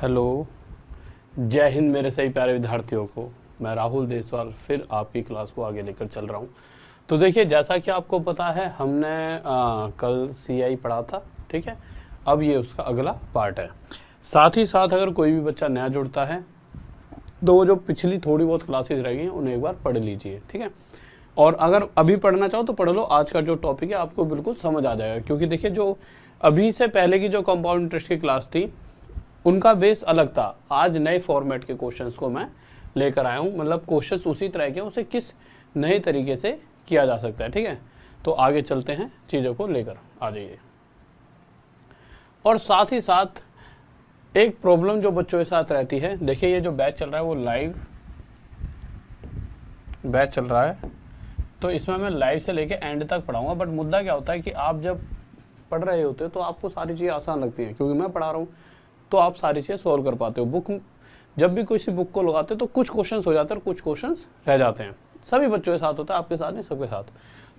Hello, जय हिंद मेरे सही प्यारे विद्यार्थियों को। मैं राहुल देसवाल फिर आपकी क्लास को आगे लेकर चल रहा हूँ। तो देखिए, जैसा कि आपको पता है हमने कल सीआई पढ़ा था, ठीक है। अब ये उसका अगला पार्ट है। साथ ही साथ अगर कोई भी बच्चा नया जुड़ता है तो वो जो पिछली थोड़ी बहुत क्लासेस रह गई हैं उन्हें एक बार पढ़ लीजिए, ठीक है। और अगर अभी पढ़ना चाहो तो पढ़ लो। आज का जो टॉपिक है आपको बिल्कुल समझ आ जाएगा, क्योंकि देखिए जो अभी से पहले की जो कंपाउंड इंटरेस्ट की क्लास थी उनका बेस अलग था। आज नए फॉर्मेट के क्वेश्चंस को मैं लेकर आया हूँ, मतलब क्वेश्चंस उसी तरह के, उसे किस नए तरीके से किया जा सकता है, ठीक है। तो आगे चलते हैं, चीज़ों को लेकर आ जाइए। और साथ ही साथ एक प्रॉब्लम जो बच्चों के साथ रहती है, देखिए ये जो बैच चल रहा है वो लाइव बैच चल रहा है, तो इसमें मैं लाइव से लेके एंड तक पढ़ाऊंगा। बट मुद्दा क्या होता है कि आप जब पढ़ रहे होते हो तो आपको सारी चीज़ें आसान लगती हैं, क्योंकि मैं पढ़ा रहा हूँ तो आप सारी चीज़ें सॉल्व कर पाते हो। बुक जब भी किसी बुक को लगाते हो तो कुछ क्वेश्चंस हो जाते हैं और कुछ क्वेश्चंस रह जाते हैं। सभी बच्चों के साथ होता है, आपके साथ नहीं, सबके साथ।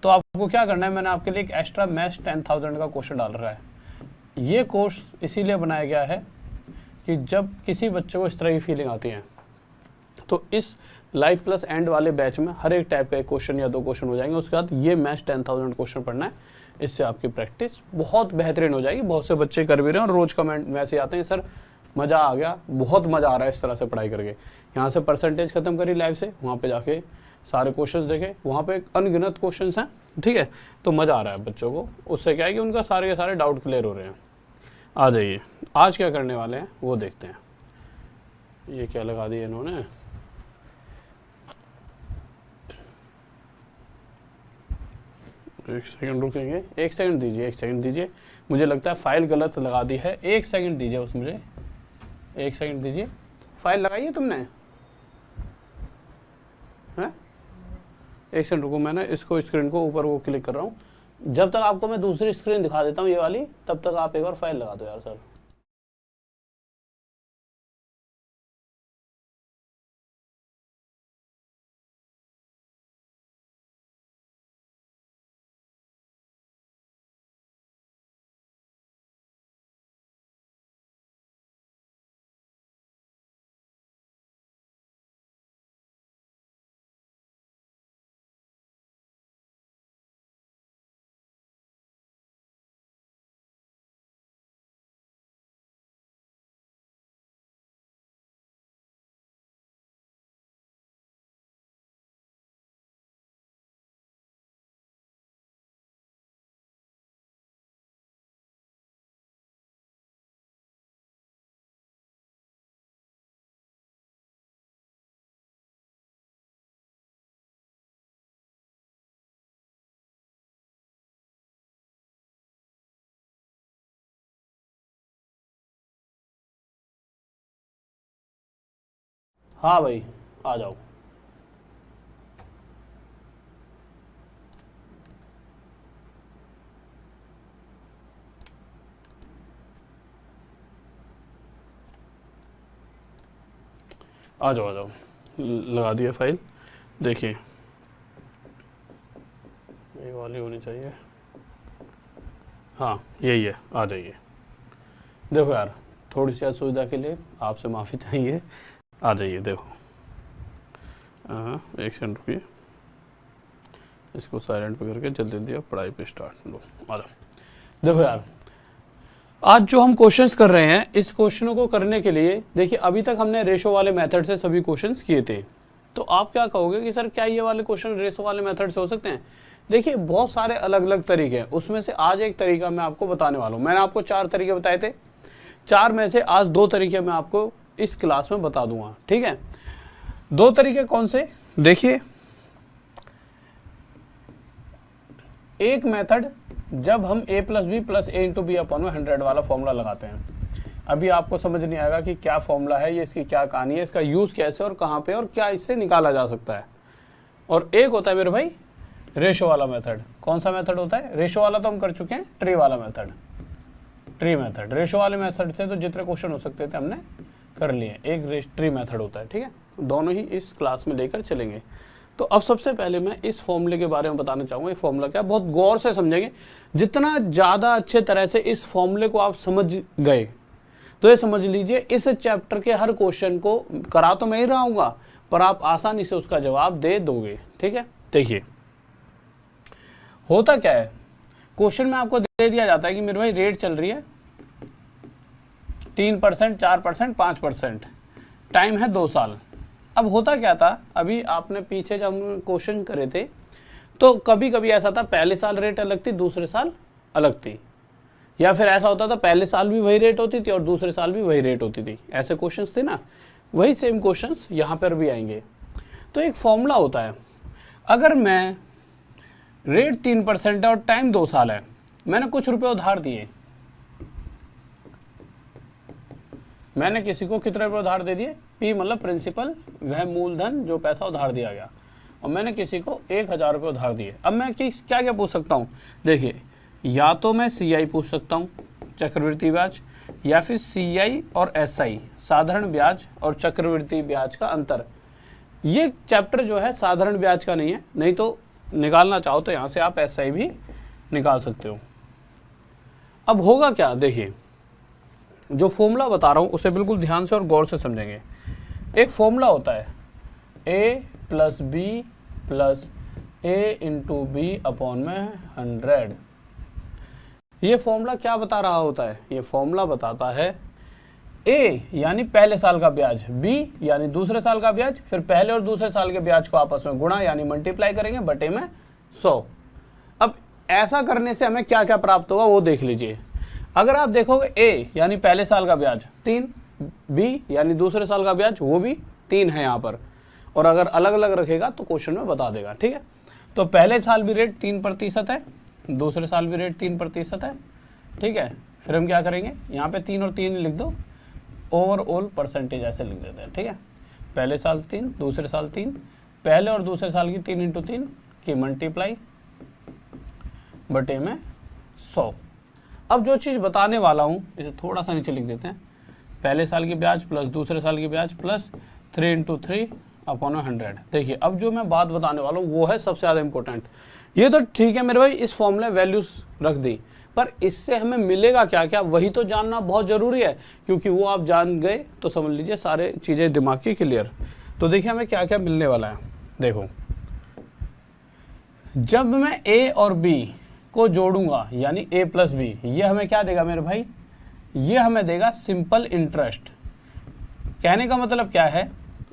तो आपको क्या करना है, मैंने आपके लिए एक एक्स्ट्रा मैथ्स 10,000 का क्वेश्चन डाल रहा है। ये कोर्स इसीलिए बनाया गया है कि जब किसी बच्चे को इस तरह की फीलिंग आती है तो इस लाइव प्लस एंड वाले बैच में हर एक टाइप का एक क्वेश्चन या दो क्वेश्चन हो जाएंगे। उसके बाद ये मैथ्स 10,000 क्वेश्चन पढ़ना है। इससे आपकी प्रैक्टिस बहुत बेहतरीन हो जाएगी। बहुत से बच्चे कर भी रहे हैं और रोज कमेंट मैसेज आते हैं, सर मज़ा आ गया, बहुत मज़ा आ रहा है इस तरह से पढ़ाई करके। यहाँ से परसेंटेज खत्म करी लाइव से, वहाँ पे जाके सारे क्वेश्चंस देखे, वहाँ पे अनगिनत क्वेश्चंस हैं, ठीक है। तो मज़ा आ रहा है बच्चों को। उससे क्या है कि उनका सारे के सारे डाउट क्लियर हो रहे हैं। आ जाइए, आज क्या करने वाले हैं वो देखते हैं। ये क्या लगा दिया इन्होंने, एक सेकंड रुकेंगे, एक सेकंड दीजिए, एक सेकंड दीजिए। मुझे लगता है फाइल गलत लगा दी है। एक सेकंड दीजिए बस, मुझे एक सेकंड दीजिए। फाइल लगाई है तुमने? हैं? एक सेकंड रुको, मैंने इसको स्क्रीन को ऊपर वो क्लिक कर रहा हूँ। जब तक आपको मैं दूसरी स्क्रीन दिखा देता हूँ ये वाली, तब तक आप एक बार फाइल लगा दो यार सर। हाँ भाई, आ जाओ। आ जाओ, आ जाओ, लगा दिया फाइल। देखिए ये वाली होनी चाहिए, हाँ यही है। आ जाइए। देखो यार, थोड़ी सी असुविधा के लिए आपसे माफ़ी चाहिए। आ जाइए, देखो एक सेकंड रुकिए, इसको साइलेंट पे करके जल्दी जल्दी आप पढ़ाई पे स्टार्ट लो। आ जाओ। देखो यार, आज जो हम क्वेश्चंस कर रहे हैं, इस क्वेश्चनों को करने के लिए देखिए अभी तक हमने रेशो वाले मेथड से सभी क्वेश्चंस किए थे। तो आप क्या कहोगे कि सर क्या ये वाले क्वेश्चन रेशो वाले मेथड से हो सकते हैं? देखिए बहुत सारे अलग अलग तरीके हैं, उसमें से आज एक तरीका मैं आपको बताने वाला हूँ। मैंने आपको 4 तरीके बताए थे, 4 में से आज 2 तरीके मैं आपको इस क्लास में बता दूंगा, ठीक है। 2 तरीके कौन से? देखिए, एक मेथड जब हम a + b + a × b / 100 वाला फॉर्मूला लगाते हैं। अभी आपको समझ नहीं आएगा कि क्या फॉर्मूला है, ये इसकी क्या कहानी है, इसका यूज कैसे और कहाँ पे और क्या इससे निकाला जा सकता है। और एक होता है मेरे भाई रेशो वाला मेथड। कौन सा मेथड होता है? रेशो वाला तो हम कर चुके हैं, ट्री वाला मेथड। ट्री मेथड, रेशो वाले मेथड से तो जितने क्वेश्चन हो सकते थे हमने कर लिए। एक ट्री मेथड होता है, ठीक है। दोनों ही इस क्लास में लेकर चलेंगे। तो अब सबसे पहले मैं इस फॉर्मूले के बारे में बताना चाहूँगा। ये फॉर्मूला क्या, बहुत गौर से समझेंगे। जितना ज़्यादा अच्छे तरह से इस फॉर्मूले को आप समझ गए तो ये समझ लीजिए इस चैप्टर के हर क्वेश्चन को करा तो मैं ही रहूँगा, पर आप आसानी से उसका जवाब दे दोगे। ठीक है, देखिए होता क्या है, क्वेश्चन में आपको दे दिया जाता है कि मेरे भाई रेट चल रही है 3%, 4%, 5%, टाइम है 2 साल। अब होता क्या था, अभी आपने पीछे जब हम क्वेश्चन करे थे तो कभी कभी ऐसा था पहले साल रेट अलग थी, दूसरे साल अलग थी, या फिर ऐसा होता था पहले साल भी वही रेट होती थी और दूसरे साल भी वही रेट होती थी। ऐसे क्वेश्चंस थे ना, वही सेम क्वेश्चंस यहाँ पर भी आएंगे। तो एक फॉर्मूला होता है, अगर मैं रेट 3% है और टाइम 2 साल है, मैंने कुछ रुपए उधार दिए, मैंने किसी को कितने रुपए उधार दे दिए, P मतलब प्रिंसिपल, वह मूलधन जो पैसा उधार दिया गया, और मैंने किसी को 1000 रुपये उधार दिए। अब मैं क्या क्या पूछ सकता हूँ, देखिए या तो मैं CI पूछ सकता हूँ चक्रवृद्धि ब्याज, या फिर CI और SI साधारण ब्याज और चक्रवृद्धि ब्याज का अंतर। ये चैप्टर जो है साधारण ब्याज का नहीं है, नहीं तो निकालना चाहो तो यहाँ से आप SI भी निकाल सकते हो। अब होगा क्या, देखिए जो फॉर्मूला बता रहा हूँ उसे बिल्कुल ध्यान से और गौर से समझेंगे। एक फॉर्मूला होता है A + B + A × B upon में 100। ये फॉर्मूला क्या बता रहा होता है, ये फॉर्मूला बताता है A यानी पहले साल का ब्याज, B यानी दूसरे साल का ब्याज, फिर पहले और दूसरे साल के ब्याज को आपस में गुणा यानी मल्टीप्लाई करेंगे बटे में 100। अब ऐसा करने से हमें क्या क्या प्राप्त होगा वो देख लीजिए। अगर आप देखोगे A यानी पहले साल का ब्याज 3, B यानी दूसरे साल का ब्याज वो भी 3 है यहाँ पर, और अगर अलग अलग रखेगा तो क्वेश्चन में बता देगा। ठीक है, तो पहले साल भी रेट 3% है, दूसरे साल भी रेट 3% है। ठीक है, फिर हम क्या करेंगे, यहाँ पे 3 और 3 लिख दो, ओवरऑल परसेंटेज ऐसे लिख देते हैं। ठीक है, पहले साल 3, दूसरे साल 3, पहले और दूसरे साल की 3 × 3 की मल्टीप्लाई बटे में 100। अब जो चीज़ बताने वाला हूँ इसे थोड़ा सा नीचे लिख देते हैं, पहले साल की ब्याज प्लस दूसरे साल की ब्याज प्लस 3 × 3 अपॉन 100। देखिए अब जो मैं बात बताने वाला हूँ वो है सबसे ज़्यादा इंपॉर्टेंट। ये तो ठीक है मेरे भाई, इस फॉर्मूले वैल्यूज रख दी, पर इससे हमें मिलेगा क्या क्या वही तो जानना बहुत ज़रूरी है, क्योंकि वो आप जान गए तो समझ लीजिए सारे चीज़ें दिमाग की क्लियर। तो देखिए हमें क्या क्या मिलने वाला है। देखो जब मैं A और B को जोड़ूंगा यानी A + B, ये हमें क्या देगा मेरे भाई, ये हमें देगा सिंपल इंटरेस्ट। कहने का मतलब क्या है,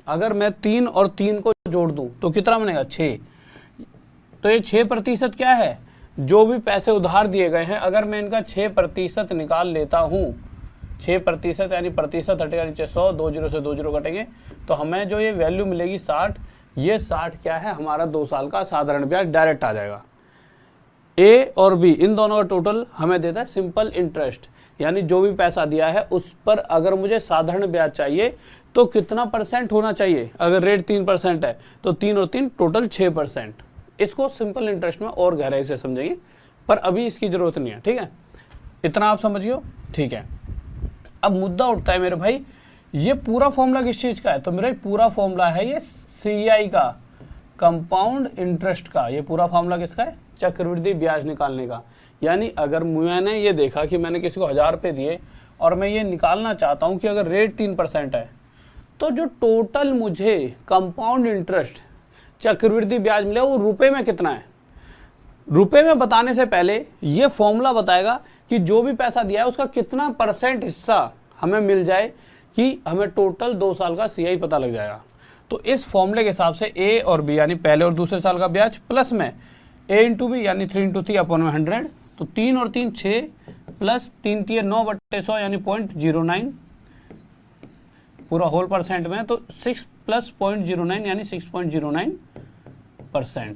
अगर मैं 3 और 3 को जोड़ दूं तो कितना बनेगा 6। तो ये 6% क्या है, जो भी पैसे उधार दिए गए हैं अगर मैं इनका 6% निकाल लेता हूँ, 6% यानी प्रतिशत हटेगा नीचे 100, 2 0 से 2 0 कटेंगे, तो हमें जो ये वैल्यू मिलेगी 60। ये 60 क्या है, हमारा 2 साल का साधारण ब्याज डायरेक्ट आ जाएगा। A और B इन दोनों का टोटल हमें देता है सिंपल इंटरेस्ट, यानी जो भी पैसा दिया है उस पर अगर मुझे साधारण ब्याज चाहिए तो कितना % होना चाहिए। अगर रेट 3% है तो 3 और 3 टोटल 6%। इसको सिंपल इंटरेस्ट में और गहराई से समझेंगे, पर अभी इसकी जरूरत नहीं है। ठीक है, इतना आप समझियो। ठीक है, अब मुद्दा उठता है मेरे भाई, ये पूरा फॉर्मूला किस चीज़ का है, तो मेरा पूरा फॉर्मूला है ये CI का, कंपाउंड इंटरेस्ट का। ये पूरा फॉर्मूला किसका है, चक्रवृद्धि ब्याज निकालने का। यानी अगर मैंने ये देखा कि मैंने किसी को 1000 रुपये दिए और मैं ये निकालना चाहता हूँ कि अगर रेट 3% है तो जो टोटल मुझे कंपाउंड इंटरेस्ट चक्रवृद्धि ब्याज मिले वो रुपए में कितना है। रुपए में बताने से पहले ये फॉर्मूला बताएगा कि जो भी पैसा दिया है उसका कितना % हिस्सा हमें मिल जाए कि हमें टोटल 2 साल का CI पता लग जाएगा। तो इस फॉर्मूले के हिसाब से A और B यानी पहले और दूसरे साल का ब्याज प्लस में A × B यानी 3 × 3 अपॉन में 100, तो 3 और 3 6 प्लस 3 3 9/100 यानी 0.09 पूरा होल % में, तो 6 + 0.09 यानी 6.09%।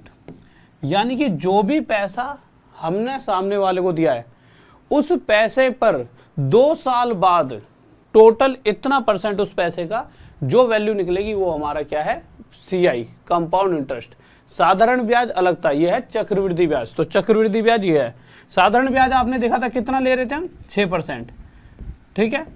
यानी कि जो भी पैसा हमने सामने वाले को दिया है उस पैसे पर 2 साल बाद टोटल इतना % उस पैसे का जो वैल्यू निकलेगी वो हमारा क्या है, CI कंपाउंड इंटरेस्ट। साधारण ब्याज अलग था, ये है चक्रवृद्धि ब्याज। तो चक्रवृद्धि ब्याज ये है, साधारण ब्याज आपने देखा था कितना ले रहे थे हम, 6%। ठीक है,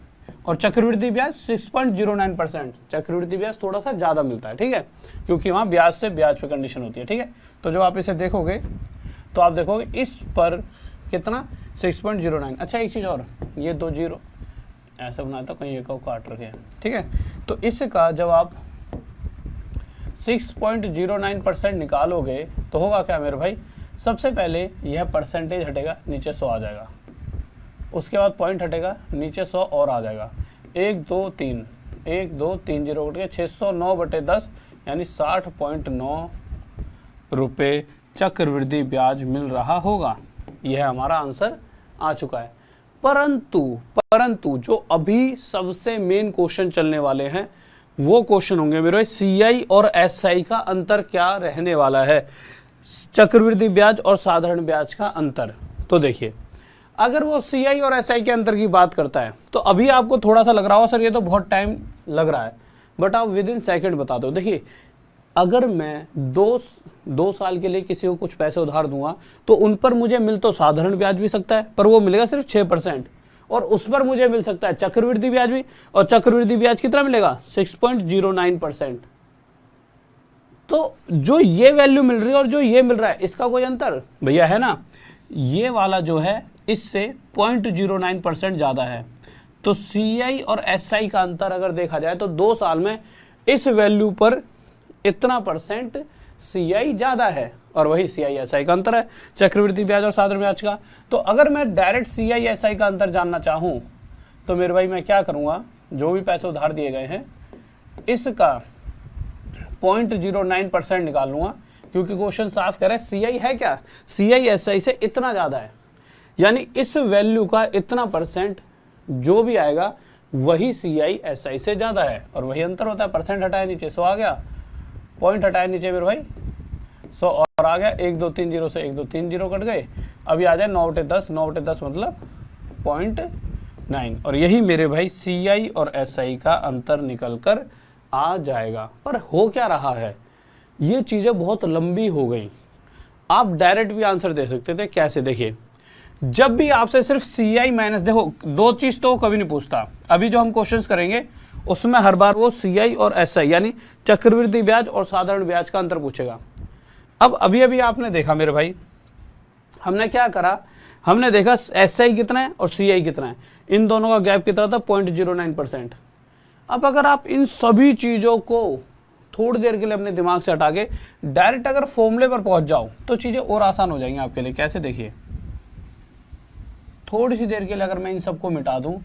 और चक्रवृद्धि ब्याज 6.09%। चक्रवृद्धि ब्याज थोड़ा सा ज़्यादा मिलता है। ठीक है, क्योंकि वहाँ ब्याज से ब्याज पे कंडीशन होती है। ठीक है, तो जब आप इसे देखोगे तो आप देखोगे इस पर कितना 6.09। अच्छा एक चीज़ और, ये 2 0, ऐसा बनाया था, कहीं एक को काट रखे, ठीक है। तो इसका जब आप 6.09% निकालोगे तो होगा क्या मेरे भाई, सबसे पहले यह परसेंटेज हटेगा, नीचे 100 आ जाएगा, उसके बाद पॉइंट हटेगा, नीचे 100 और आ जाएगा, 1 2 3 1 2 3 जीरो उठ के 609/10 यानी 60.9 रुपये चक्रवृद्धि ब्याज मिल रहा होगा। यह हमारा आंसर आ चुका है। परंतु जो अभी सबसे मेन क्वेश्चन चलने वाले हैं वो क्वेश्चन होंगे मेरे सीआई और एसआई का अंतर क्या रहने वाला है, चक्रवृद्धि ब्याज और साधारण ब्याज का अंतर। तो देखिए, अगर वो सीआई और एसआई के अंतर की बात करता है तो अभी आपको थोड़ा सा लग रहा हो सर ये तो बहुत टाइम लग रहा है, बट आप विद इन सेकेंड बता दो। देखिए, अगर मैं दो साल के लिए किसी को कुछ पैसे उधार दूंगा तो उन पर मुझे मिल तो साधारण ब्याज भी सकता है, पर वो मिलेगा सिर्फ 6%, और उस पर मुझे मिल सकता है चक्रवृद्धि ब्याज भी, और चक्रवृद्धि ब्याज कितना मिलेगा, 6.09%। तो जो ये वैल्यू मिल रही है और जो ये मिल रहा है, इसका कोई अंतर भैया है ना, ये वाला जो है इससे 0.09% ज़्यादा है। तो सीआई और एसआई का अंतर अगर देखा जाए तो 2 साल में इस वैल्यू पर इतना परसेंट सीआई ज़्यादा है, और वही सीआई एसआई का अंतर है, चक्रवृद्धि ब्याज और साधारण ब्याज का। तो अगर मैं डायरेक्ट सीआई एसआई का अंतर जानना चाहूँ तो मेरे भाई मैं क्या करूँगा, जो भी पैसे उधार दिए गए हैं इसका 0.09% निकाल लूँगा, क्योंकि क्वेश्चन साफ कह रहा है सीआई है क्या, सीआई एसआई से इतना ज़्यादा है, यानी इस वैल्यू का इतना परसेंट जो भी आएगा वही सीआई एसआई से ज़्यादा है, और वही अंतर होता है। परसेंट हटाया नीचे 100 आ गया, पॉइंट हटाया नीचे मेरे भाई 100 और आ गया, 1 2 3 जीरो से 1 2 3 जीरो कट गए, अभी आ जाए 9/10, 9/10 मतलब 0.9, और यही मेरे भाई सीआई और एसआई का अंतर निकल कर आ जाएगा। पर हो क्या रहा है, ये चीज़ें बहुत लंबी हो गई। आप डायरेक्ट भी आंसर दे सकते थे, कैसे, देखिए, जब भी आपसे सिर्फ सीआई माइनस, देखो 2 चीज़ तो कभी नहीं पूछता, अभी जो हम क्वेश्चंस करेंगे उसमें हर बार वो सीआई और एसआई यानी चक्रवृद्धि ब्याज और साधारण ब्याज का अंतर पूछेगा। अब अभी आपने देखा मेरे भाई, हमने क्या करा, हमने देखा एसआई कितना है और सीआई कितना है, इन दोनों का गैप कितना था, 0.09%। अब अगर आप इन सभी चीज़ों को थोड़ी देर के लिए अपने दिमाग से हटा के डायरेक्ट अगर फॉर्मूले पर पहुंच जाओ तो चीज़ें और आसान हो जाएंगी आपके लिए। कैसे, देखिए, थोड़ी सी देर के लिए अगर मैं इन सबको मिटा दूं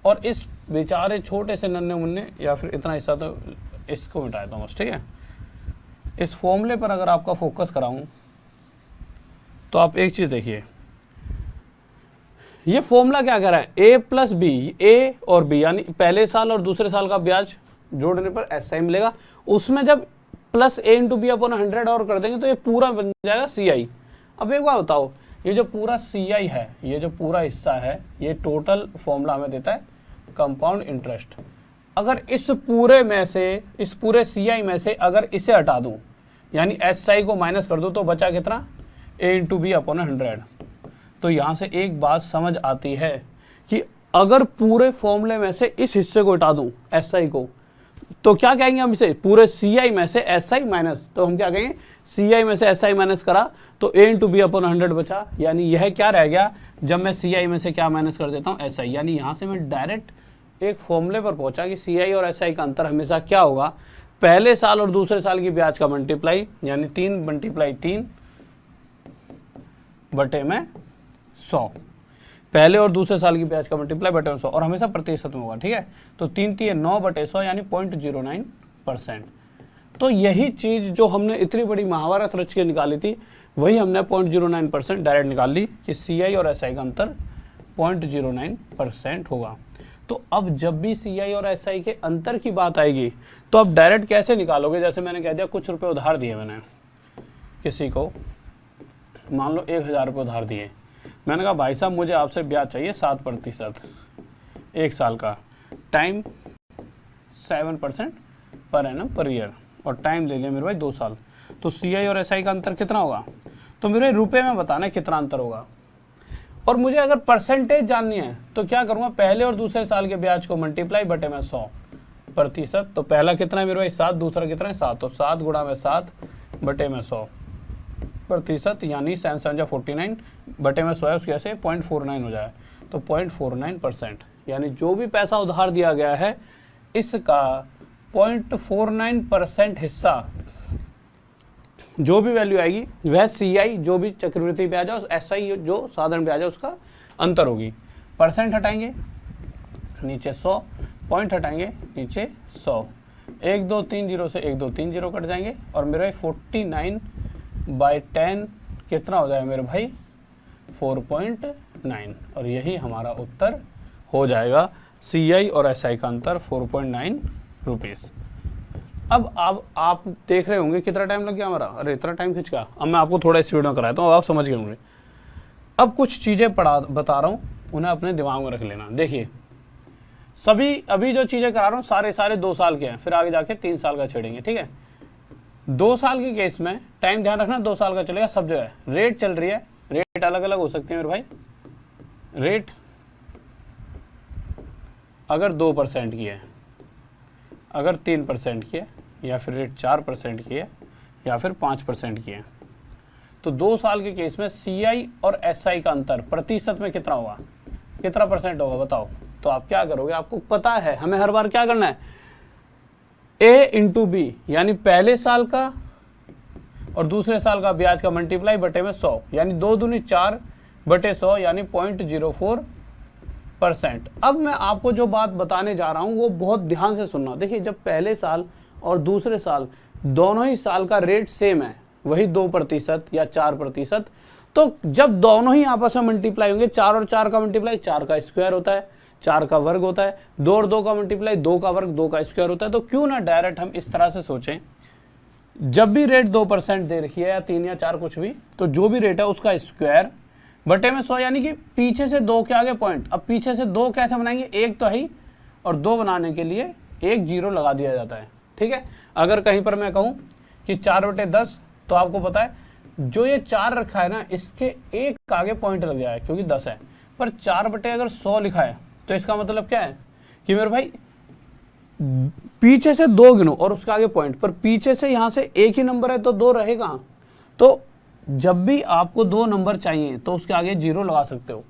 और इस बेचारे छोटे से नन्हे मुन्ने या फिर इतना हिस्सा तो इसको मिटा देता हूँ बस, ठीक है। इस फॉर्मूले पर अगर आपका फोकस कराऊं तो आप एक चीज़ देखिए, ये फॉर्मूला क्या कह रहा है, ए प्लस बी, ए और बी यानी पहले साल और दूसरे साल का ब्याज जोड़ने पर एसआई मिलेगा, उसमें जब प्लस ए इंटू बी अपॉन 100 और कर देंगे तो ये पूरा बन जाएगा सीआई। अब एक बात बताओ, ये जो पूरा सीआई है, ये जो पूरा हिस्सा है, ये टोटल फॉर्मूला हमें देता है कंपाउंड इंटरेस्ट। अगर इस पूरे में से, इस पूरे सीआई में से अगर इसे हटा दूं यानी एसआई को माइनस कर दूं तो बचा कितना, ए इंटू बी अपॉन 100। तो यहाँ से एक बात समझ आती है कि अगर पूरे फॉर्मूले में से इस हिस्से को हटा दूं एसआई को, तो क्या कहेंगे हम इसे, पूरे सीआई में से एसआई माइनस, तो हम क्या कहेंगे, सीआई में से एसआई माइनस करा तो ए इंटू बी अपॉन 100 बचा, यानी यह क्या रह गया, जब मैं सीआई में से क्या माइनस कर देता हूँ, एसआई। यानी यहाँ से मैं डायरेक्ट एक फॉर्मूले पर पहुंचा कि सीआई और एसआई का अंतर हमेशा क्या होगा, पहले साल और दूसरे साल की ब्याज का मल्टीप्लाई, यानी 3 बटे में 100, पहले और दूसरे साल की ब्याज का मल्टीप्लाई बटे में 100, और हमेशा प्रतिशत में होगा, ठीक है। तो 3 9/100 यानी 0.09%। तो यही चीज़ जो हमने इतनी बड़ी महाभारत रच के निकाली थी, वही हमने 0.09% डायरेक्ट निकाल ली कि सीआई और एसआई का अंतर 0.09% होगा। तो अब जब भी सीआई और एसआई के अंतर की बात आएगी तो अब डायरेक्ट कैसे निकालोगे, जैसे मैंने कह दिया कुछ रुपए उधार दिए मैंने किसी को, मान लो 1000 रुपये उधार दिए, मैंने कहा भाई साहब मुझे आपसे ब्याज चाहिए 7% 1 साल का, time 7% per annum per year, और टाइम ले लिया मेरे भाई 2 साल। तो सीआई और एसआई का अंतर कितना होगा, तो मेरे रुपए में बताना है कितना अंतर होगा। और मुझे अगर परसेंटेज जाननी है तो क्या करूँगा, पहले और दूसरे साल के ब्याज को मल्टीप्लाई बटे में 100%। तो पहला कितना है मेरे भाई 7, दूसरा कितना है 7, तो 7 गुणा में 7 बटे में 100%, यानी 7 7 49 बटे में 100 है, उसकी वजह से 0.49 हो जाए, तो 0.49%। यानी जो भी पैसा उधार दिया गया है इसका 0.49% हिस्सा जो भी वैल्यू आएगी वह CI जो भी चक्रवृद्धि ब्याज है और SI जो साधारण ब्याज है उसका अंतर होगी। परसेंट हटाएंगे नीचे 100, पॉइंट हटाएंगे नीचे 100, 1 2 3 0 से 1 2 3 0 कट जाएंगे और मेरे भाई 49/10 कितना हो जाएगा मेरे भाई 4.9 और यही हमारा उत्तर हो जाएगा। CI और SI का अंतर 4.9 रुपीज़। अब आप देख रहे होंगे कितना टाइम लग गया हमारा, अरे इतना टाइम खिंच गया। अब मैं आपको थोड़ा स्पीड में कराता हूँ, अब आप समझ गए होंगे। अब कुछ चीज़ें बता रहा हूँ, उन्हें अपने दिमाग में रख लेना। देखिए सभी अभी जो चीज़ें करा रहा हूँ सारे 2 साल के हैं, फिर आगे जाके 3 साल का छेड़ेंगे, ठीक है। 2 साल के केस में टाइम ध्यान रखना 2 साल का चलेगा सब जगह। रेट चल रही है, रेट अलग अलग हो सकते हैं मेरे भाई। रेट अगर 2% की है, अगर 3% की है, या फिर रेट 4% की है, या फिर 5% की है, तो 2 साल के केस में CI और SI का अंतर प्रतिशत में कितना होगा, कितना परसेंट होगा बताओ। तो आप क्या करोगे, आपको पता है हमें हर बार क्या करना है, A इंटू B यानी पहले साल का और दूसरे साल का ब्याज का मल्टीप्लाई बटे में 100 यानी 2 दूनी 4 बटे 100 यानी 0.04%। अब मैं आपको जो बात बताने जा रहा हूं वो बहुत ध्यान से सुनना। देखिए जब पहले साल और दूसरे साल दोनों ही साल का रेट सेम है, वही 2% या 4%, तो जब दोनों ही आपस में मल्टीप्लाई होंगे, 4 और 4 का मल्टीप्लाई 4 का स्क्वायर होता है, 4 का वर्ग होता है, 2 और 2 का मल्टीप्लाई 2 का वर्ग 2 का स्क्वायर होता है। तो क्यों ना डायरेक्ट हम इस तरह से सोचें, जब भी रेट 2% दे रखी है या 3 या 4 कुछ भी, तो जो भी रेट है उसका स्क्वायर बटे में 100 यानी कि पीछे से 2 के आगे पॉइंट। अब पीछे से 2 कैसे बनाएंगे, 1 तो है ही और 2 बनाने के लिए 1 0 लगा दिया जाता है, ठीक है। अगर कहीं पर मैं कहूँ कि 4/10 तो आपको पता है जो ये 4 रखा है ना इसके 1 आगे पॉइंट लग जाएगा क्योंकि 10 है, पर 4/100 लिखा है तो इसका मतलब क्या है कि मेरे भाई पीछे से 2 गिनो और उसके आगे पॉइंट, पर पीछे से यहाँ से एक ही नंबर है तो 2 रहेगा। तो जब भी आपको 2 नंबर चाहिए तो उसके आगे 0 लगा सकते हो,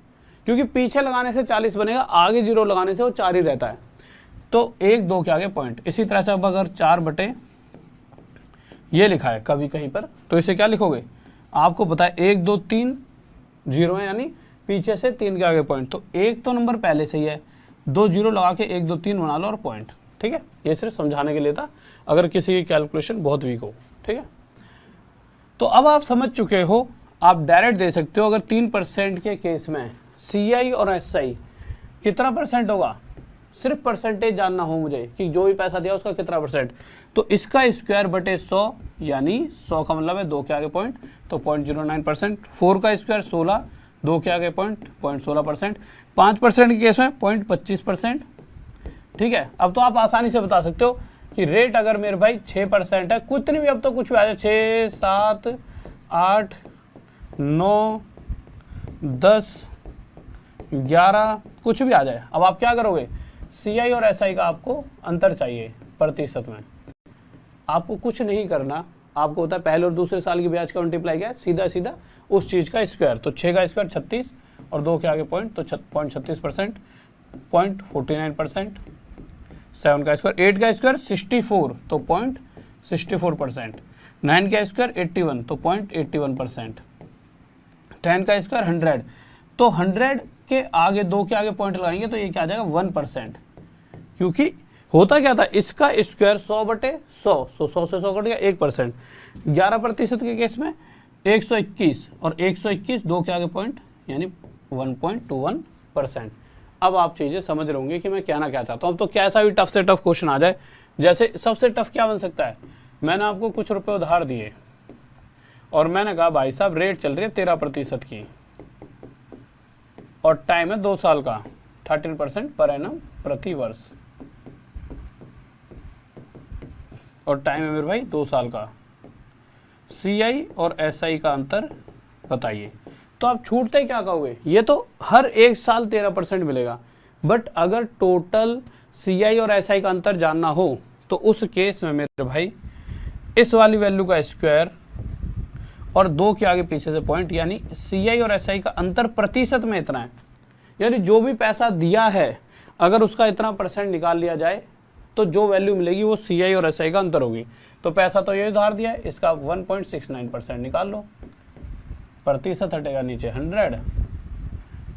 क्योंकि पीछे लगाने से 40 बनेगा, आगे 0 लगाने से वो 4 ही रहता है। तो 1 2 के आगे पॉइंट। इसी तरह से अब अगर 4 बटे ये लिखा है कभी कहीं पर, तो इसे क्या लिखोगे, आपको पता है 1 2 3 0 है यानी पीछे से 3 के आगे पॉइंट, तो 1 तो नंबर पहले से ही है, 2 0 लगा के 1 2 3 बना लो और पॉइंट, ठीक है। ये सिर्फ समझाने के लिए था अगर किसी की कैलकुलेशन बहुत वीक हो, ठीक है। तो अब आप समझ चुके हो, आप डायरेक्ट दे सकते हो। अगर 3% के केस में CI और SI कितना परसेंट होगा, सिर्फ परसेंटेज जानना हो मुझे कि जो भी पैसा दिया उसका कितना परसेंट, तो इसका स्क्वायर बटे 100 यानी 100 का मतलब है 2 के आगे पॉइंट तो 0.09%, 4 का स्क्वायर 16, 2 के आगे पॉइंट 0.16%, 5% के केस में 0.25%, ठीक है। अब तो आप आसानी से बता सकते हो कि रेट अगर मेरे भाई 6% है, कितनी भी अब तो कुछ भी आ जाए, 6 7 8 9 10 11 कुछ भी आ जाए। अब आप क्या करोगे, CI और SI का आपको अंतर चाहिए प्रतिशत में, आपको कुछ नहीं करना, आपको होता है पहले और दूसरे साल की ब्याज का मल्टीप्लाई किया, सीधा सीधा उस चीज़ का स्क्वायर, तो 6 का स्क्वायर 36 और 2 के आगे पॉइंट तो 0.36%, 0.49%, 7 का स्क्वायर, 8 का स्क्वायर 64 तो 0.64%, 9 का स्क्वायर 81 तो 0.81%, 10 का स्क्वायर 100 तो 100 के आगे 2 के आगे पॉइंट लगाएंगे तो ये क्या आ जाएगा 1%, क्योंकि होता क्या था इसका स्क्वायर 100/100, 100 से 100 कट गया 1%। 11% के केस में 121 और 121 2 के आगे पॉइंट यानी 1.21%। अब आप चीज़ें समझ रहे होंगे कि मैं कहना क्या चाहता हूँ। अब तो कैसा भी टफ से टफ क्वेश्चन आ जाए, जैसे सबसे टफ क्या बन सकता है, मैंने आपको कुछ रुपए उधार दिए और मैंने कहा भाई साहब रेट चल रही है 13% की और टाइम है 2 साल का, 13% पर एनम प्रति वर्ष, और टाइम है मेरे भाई 2 साल का। CI और SI का अंतर बताइए। तो आप छूटते क्या कहोगे, ये तो हर एक साल 13% मिलेगा, बट अगर टोटल CI और SI का अंतर जानना हो तो उस केस में मेरे भाई इस वाली वैल्यू का स्क्वायर और 2 के आगे पीछे से पॉइंट, यानी CI और SI का अंतर प्रतिशत में इतना है, यानी जो भी पैसा दिया है अगर उसका इतना परसेंट निकाल लिया जाए तो जो वैल्यू मिलेगी वो CI और SI का अंतर होगी। तो पैसा तो ये उधार दिया है, इसका 1.69% निकाल लो। प्रतिशत हटेगा नीचे 100,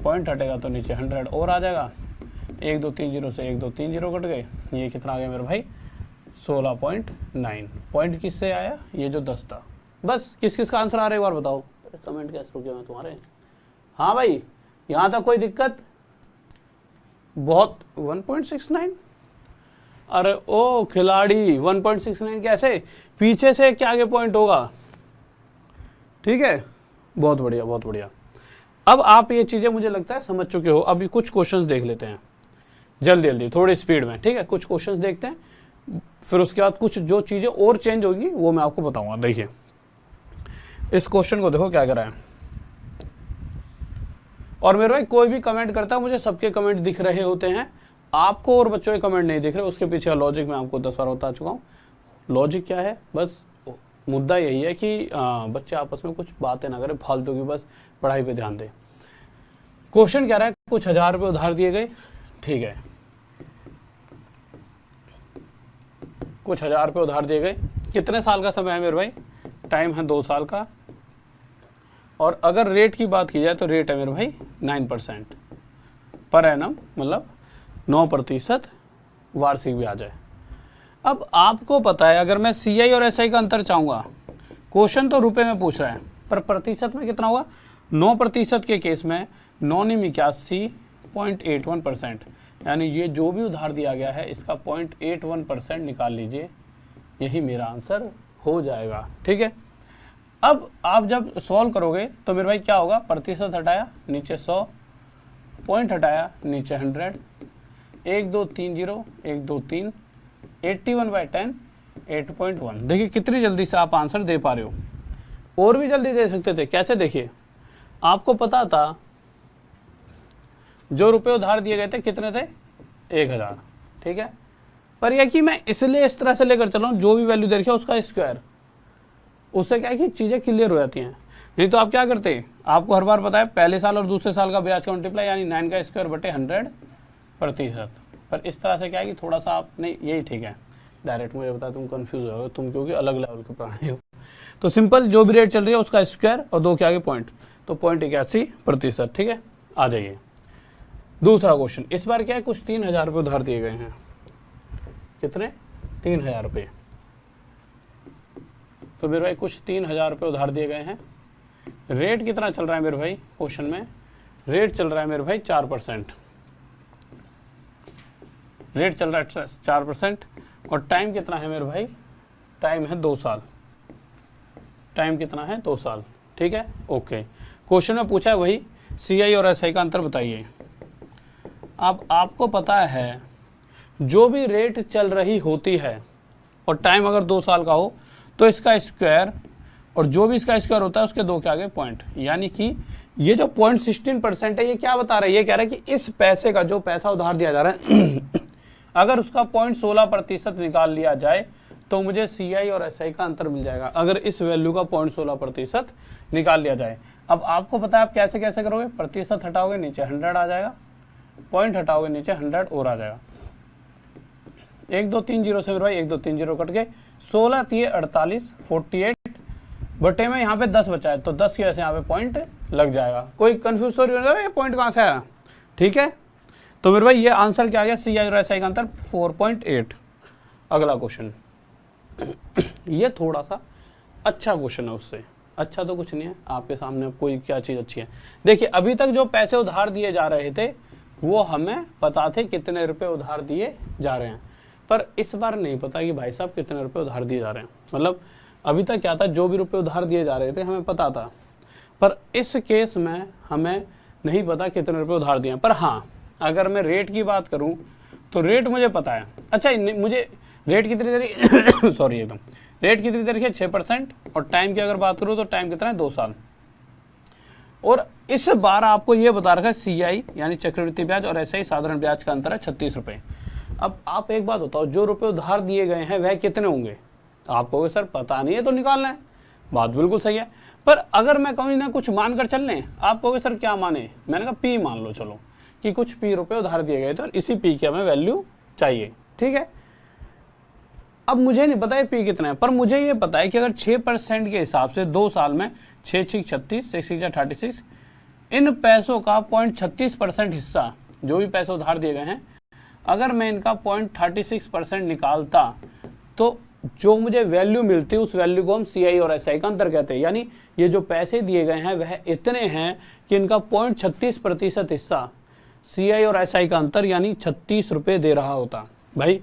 पॉइंट हटेगा तो नीचे 100 और आ जाएगा। 1 2 3 0 से 1 2 3 0 कट गए। ये कितना आ गया मेरे भाई? 16.9। पॉइंट किससे आया? ये जो 10 था। बस किस किस का आंसर आ रहा है एक बार बताओ। कमेंट कैसे रुके मैं तुम्हारे? हाँ भाई, यहाँ तक कोई दिक्कत? बहुत 1.69। अरे ओ खिलाड़ी, 1.69 कैसे? पीछे से क्या आगे पॉइंट होगा? ठीक है, बहुत बढ़िया बहुत बढ़िया। अब आप ये चीज़ें मुझे लगता है समझ चुके हो। अभी कुछ क्वेश्चंस देख लेते हैं जल्दी जल्दी, थोड़ी स्पीड में। ठीक है, कुछ क्वेश्चंस देखते हैं, फिर उसके बाद कुछ जो चीज़ें और चेंज होगी वो मैं आपको बताऊंगा। देखिए इस क्वेश्चन को देखो क्या कर रहा है। और मेरे भाई कोई भी कमेंट करता है, मुझे सबके कमेंट दिख रहे होते हैं, आपको और बच्चों के कमेंट नहीं दिख रहे। उसके पीछे का लॉजिक मैं आपको 10 बार बता चुका हूँ। लॉजिक क्या है? बस मुद्दा यही है कि बच्चे आपस में कुछ बातें ना करें फालतू की, बस पढ़ाई पे ध्यान दें। क्वेश्चन क्या रहा है? कुछ 1000 रुपये उधार दिए गए। ठीक है, कुछ 1000 रुपये उधार दिए गए। कितने साल का समय है मेरे भाई? टाइम है 2 साल का। और अगर रेट की बात की जाए तो रेट है मेरे भाई 9% पर एनम, मतलब 9% वार्षिक ब्याज है। अब आपको पता है अगर मैं CI और SI का अंतर चाहूँगा, क्वेश्चन तो रुपए में पूछ रहा है, पर प्रतिशत में कितना होगा? 9% के केस में 981.81%, यानी ये जो भी उधार दिया गया है इसका 0.81% निकाल लीजिए, यही मेरा आंसर हो जाएगा। ठीक है, अब आप जब सॉल्व करोगे तो मेरे भाई क्या होगा? प्रतिशत हटाया नीचे 100, पॉइंट हटाया नीचे 100, 1 2 3 0 1 2 3, 81/10 8.1। देखिए कितनी जल्दी से आप आंसर दे पा रहे हो। और भी जल्दी दे सकते थे। कैसे? देखिए आपको पता था जो रुपए उधार दिए गए थे कितने थे? 1000। ठीक है, पर यह कि मैं इसलिए इस तरह से लेकर चल रहा हूँ, जो भी वैल्यू दे रखी है उसका स्क्वायर, उससे क्या है कि चीज़ें क्लियर हो जाती हैं। नहीं तो आप क्या करते हैं, आपको हर बार पता है पहले साल और दूसरे साल का ब्याज का मल्टीप्लाई, यानी 9 का स्क्वायर बटे 100%। पर इस तरह से क्या है कि थोड़ा सा आप नहीं, यही ठीक है। डायरेक्ट मुझे बता, तुम कंफ्यूज हो, तुम क्योंकि अलग लेवल के प्राणी हो। तो सिंपल जो भी रेट चल रही है उसका स्क्वायर और 2 के आगे पॉइंट, तो 0.81%। ठीक है, आ जाइए दूसरा क्वेश्चन। इस बार क्या है? कुछ 3000 रुपये उधार दिए गए हैं। कितने? 3000 रुपये। तो मेरे भाई कुछ 3000 रुपये उधार दिए गए हैं। रेट कितना चल रहा है मेरे भाई? क्वेश्चन में रेट चल रहा है मेरे भाई 4%। रेट चल रहा है 4%। और टाइम कितना है मेरे भाई? टाइम है 2 साल। टाइम कितना है? 2 साल। ठीक है, ओके। क्वेश्चन में पूछा है वही, CI और SI का अंतर बताइए। अब आपको पता है जो भी रेट चल रही होती है और टाइम अगर 2 साल का हो तो इसका स्क्वायर, और जो भी इसका स्क्वायर होता है उसके 2 के आगे पॉइंट, यानी कि ये जो 0.16% है ये क्या बता रहा है? ये कह रहा है कि इस पैसे का, जो पैसा उधार दिया जा रहा है अगर उसका 0.16% निकाल लिया जाए तो मुझे CI और SI का अंतर मिल जाएगा, अगर इस वैल्यू का 0.16% निकाल लिया जाए। अब आपको पता है आप कैसे कैसे करोगे? प्रतिशत हटाओगे नीचे 100 आ जाएगा, पॉइंट हटाओगे नीचे 100 और आ जाएगा। 1 2 3 0 से मेरे भाई 1 2 3 0 कट गए। 16 3 48 48 बटे में यहाँ पे 10 बचा है, तो 10 की वजह से यहाँ पे पॉइंट लग जाएगा। कोई कंफ्यूज तो नहीं होगा ये पॉइंट कहाँ से आया? ठीक है, तो मेरे भाई ये आंसर क्या आ गया? CI और SI का अंतर 4.8। अगला क्वेश्चन ये थोड़ा सा अच्छा क्वेश्चन है, उससे अच्छा तो कुछ नहीं है। आपके सामने कोई क्या चीज़ अच्छी है? देखिए अभी तक जो पैसे उधार दिए जा रहे थे वो हमें पता थे कितने रुपए उधार दिए जा रहे हैं, पर इस बार नहीं पता कि भाई साहब कितने रुपए उधार दिए जा रहे हैं। मतलब अभी तक क्या था, जो भी रुपए उधार दिए जा रहे थे हमें पता था, पर इस केस में हमें नहीं पता कितने रुपए उधार दिए। पर हाँ, अगर मैं रेट की बात करूं तो रेट मुझे पता है। अच्छा, मुझे रेट कितनी तरीके सॉरी एकदम रेट कितनी तरीके 6%, और टाइम की अगर बात करूं तो टाइम कितना है? 2 साल। और इस बार आपको ये बता रखा है CI यानी चक्रवृद्धि ब्याज और SI साधारण ब्याज का अंतर है 36 रुपये। अब आप एक बात बताओ, जो रुपए उधार दिए गए हैं वह कितने होंगे? आप कहोगे सर पता नहीं है तो निकालना है। बात बिल्कुल सही है, पर अगर मैं कहूँ ना कुछ मानकर चल लें, आप कहोगे सर क्या माने? मैंने कहा P मान लो चलो, कि कुछ पी रुपए उधार दिए गए थे और इसी पी की हमें वैल्यू चाहिए, ठीक है। अब मुझे नहीं पता है पी कितना है, पर मुझे ये पता है कि अगर 6% के हिसाब से 2 साल में 6 6 36 6 6 36 इन पैसों का 0.36% हिस्सा, जो भी पैसे उधार दिए गए हैं, अगर मैं इनका 0.36% निकालता तो जो मुझे वैल्यू मिलती उस वैल्यू को हम CI और SI का अंतर कहते हैं। यानी ये जो पैसे दिए गए हैं वह इतने हैं कि इनका 0.36% हिस्सा CI और SI का अंतर यानी 36 रुपये दे रहा होता। भाई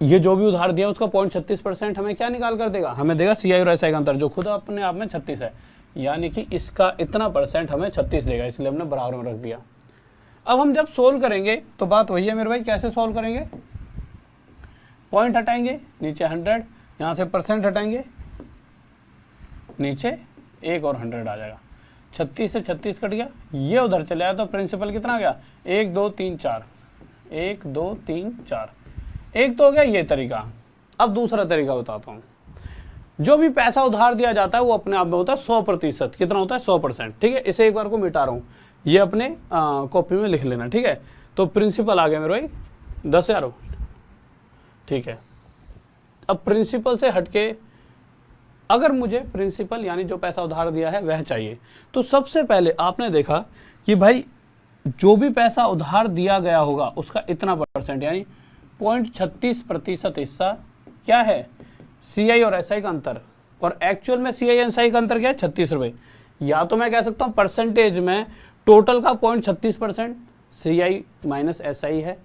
ये जो भी उधार दिया उसका 0.36% हमें क्या निकाल कर देगा, हमें देगा CI और SI का अंतर, जो खुद अपने आप में 36 है, यानी कि इसका इतना परसेंट हमें 36 देगा, इसलिए हमने बराबर में रख दिया। अब हम जब सोल्व करेंगे तो बात वही है मेरे भाई, कैसे सोल्व करेंगे, पॉइंट हटाएंगे, नीचे 100, यहाँ से परसेंट हटाएंगे, नीचे 1 और 100 आ जाएगा, 36 से 36 कट गया, ये उधर चले आया तो प्रिंसिपल कितना आ गया, 1 2 3 4, 1 2 3 4। एक तो हो गया ये तरीका। अब दूसरा तरीका बताता हूँ। जो भी पैसा उधार दिया जाता है वो अपने आप में होता है 100%। कितना होता है, 100%, ठीक है। इसे एक बार को मिटा रहा हूँ, ये अपने कॉपी में लिख लेना, ठीक है। तो प्रिंसिपल आ गया मेरे भाई 10,000, ठीक है। अब प्रिंसिपल से हटके अगर मुझे प्रिंसिपल यानी जो पैसा उधार दिया है वह चाहिए, तो सबसे पहले आपने देखा कि भाई जो भी पैसा उधार दिया गया होगा उसका इतना परसेंट यानी 0.36% हिस्सा क्या है, CI और SI का अंतर। और एक्चुअल में CI और SI का अंतर क्या है, 36 रुपये। या तो मैं कह सकता हूँ परसेंटेज में टोटल का 0.36% CI माइनस SI है,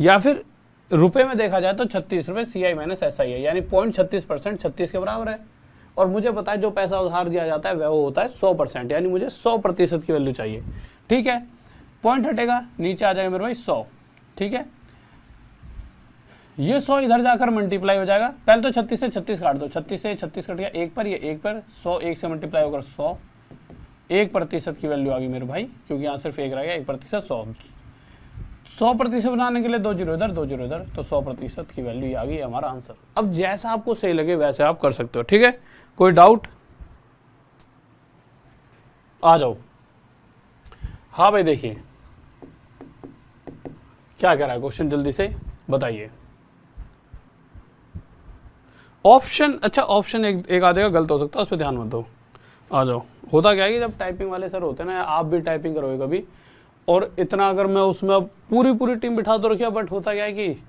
या फिर रुपए में देखा जाए तो 36 रुपये CI माइनस SI है, यानी 0.36% 36 के बराबर है। और मुझे पता है जो पैसा उधार दिया जाता है वह होता है 100%, यानी मुझे 100% की वैल्यू चाहिए, ठीक है। पॉइंट हटेगा, नीचे आ जाएगा मेरे भाई 100, ठीक है। ये 100 इधर जाकर मल्टीप्लाई हो जाएगा, पहले तो 36 से 36 काट दो, 36 से 36 कट गया, एक पर, ये एक पर, 100 एक से मल्टीप्लाई होकर 100, 1% की वैल्यू आ गई मेरे भाई, क्योंकि यहाँ सिर्फ एक रह गया, 1%, 100% बनाने के लिए 2 0 इधर 2 0 इधर, तो 100% की वैल्यू आ गई हमारा आंसर। अब जैसा आपको सही लगे वैसे आप कर सकते हो, ठीक है। कोई डाउट, आ जाओ। हाँ भाई देखिए क्या कह रहा है क्वेश्चन, जल्दी से बताइए। ऑप्शन, अच्छा ऑप्शन एक आधे का गलत हो सकता है, उस पर ध्यान मत दो। आ जाओ। होता क्या है कि जब टाइपिंग वाले सर होते हैं ना, आप भी टाइपिंग करोगे कभी, और इतना अगर मैं उसमें पूरी टीम बिठा तो रखिए, बट होता क्या है कि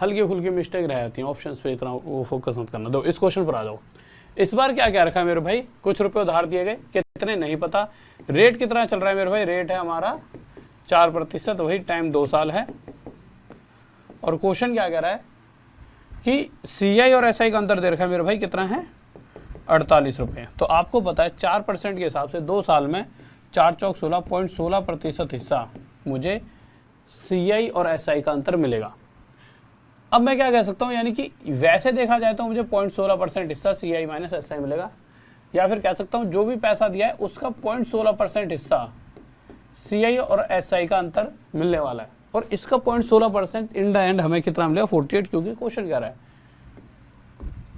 हल्की फुल्की मिस्टेक रह जाती है, ऑप्शंस पे इतना वो फोकस मत करना। दो इस क्वेश्चन पर आ जाओ। इस बार क्या क्या रखा है मेरे भाई, कुछ रुपए उधार दिए गए, कितने नहीं पता, रेट कितना चल रहा है मेरे भाई, रेट है हमारा 4%, वही टाइम 2 साल है। और क्वेश्चन क्या कह रहा है कि CI और SI का अंतर दे रखा है मेरे भाई, कितना है, 48 रुपये। तो आपको पता है 4% के हिसाब से 2 साल में 4 चौक 16.16% हिस्सा मुझे CI और SI का अंतर मिलेगा। अब मैं क्या कह सकता हूँ, यानी कि वैसे देखा जाए तो मुझे 0.16% हिस्सा CI माइनस SI मिलेगा, या फिर कह सकता हूँ जो भी पैसा दिया है उसका 0.16% हिस्सा CI और SI का अंतर मिलने वाला है। और इसका 0.16% इन द एंड हमें कितना मिलेगा, 48, क्योंकि क्वेश्चन क्या रहा है।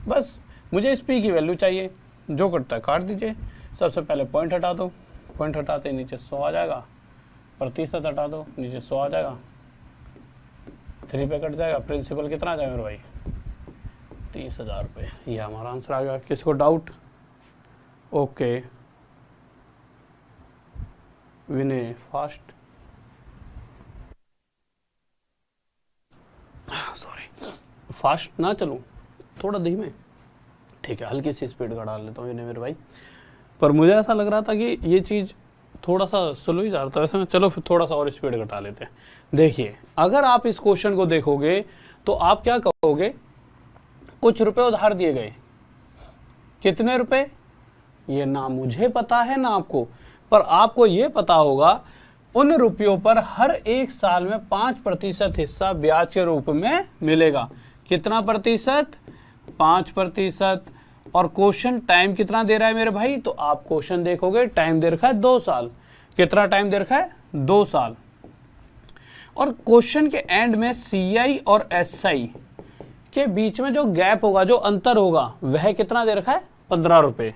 बस मुझे इस P की वैल्यू चाहिए, जो करता है काट दीजिए। सबसे पहले पॉइंट हटा दो, पॉइंट हटाते नीचे 100 आ जाएगा, प्रतिशत हटा दो, नीचे 100 आ जाएगा, 3 पे कट जाएगा, प्रिंसिपल कितना आ जाएगा मेरे भाई, 30,000 रुपये। ये हमारा आंसर आ गया। किसको डाउट, ओके विनय फास्ट, सॉरी फास्ट ना चलूं, थोड़ा धीमे, ठीक है, हल्की सी स्पीड का डाल लेता हूँ विनय मेरे भाई। पर मुझे ऐसा लग रहा था कि ये चीज़ थोड़ा सा स्लो ही जा रहा था, वैसे में चलो फिर थोड़ा सा और स्पीड घटा लेते हैं। देखिए अगर आप इस क्वेश्चन को देखोगे तो आप क्या कहोगे, कुछ रुपए उधार दिए गए, कितने रुपए, ये ना मुझे पता है ना आपको, पर आपको ये पता होगा उन रुपयों पर हर एक साल में 5% हिस्सा ब्याज के रूप में मिलेगा। कितना प्रतिशत, 5%। और क्वेश्चन टाइम कितना दे रहा है मेरे भाई, तो आप क्वेश्चन देखोगे टाइम दे रखा है 2 साल। कितना टाइम दे रखा है, 2 साल। और क्वेश्चन के एंड में CI और SI के बीच में जो गैप होगा, जो अंतर होगा, वह कितना दे रखा है, 15 रुपये।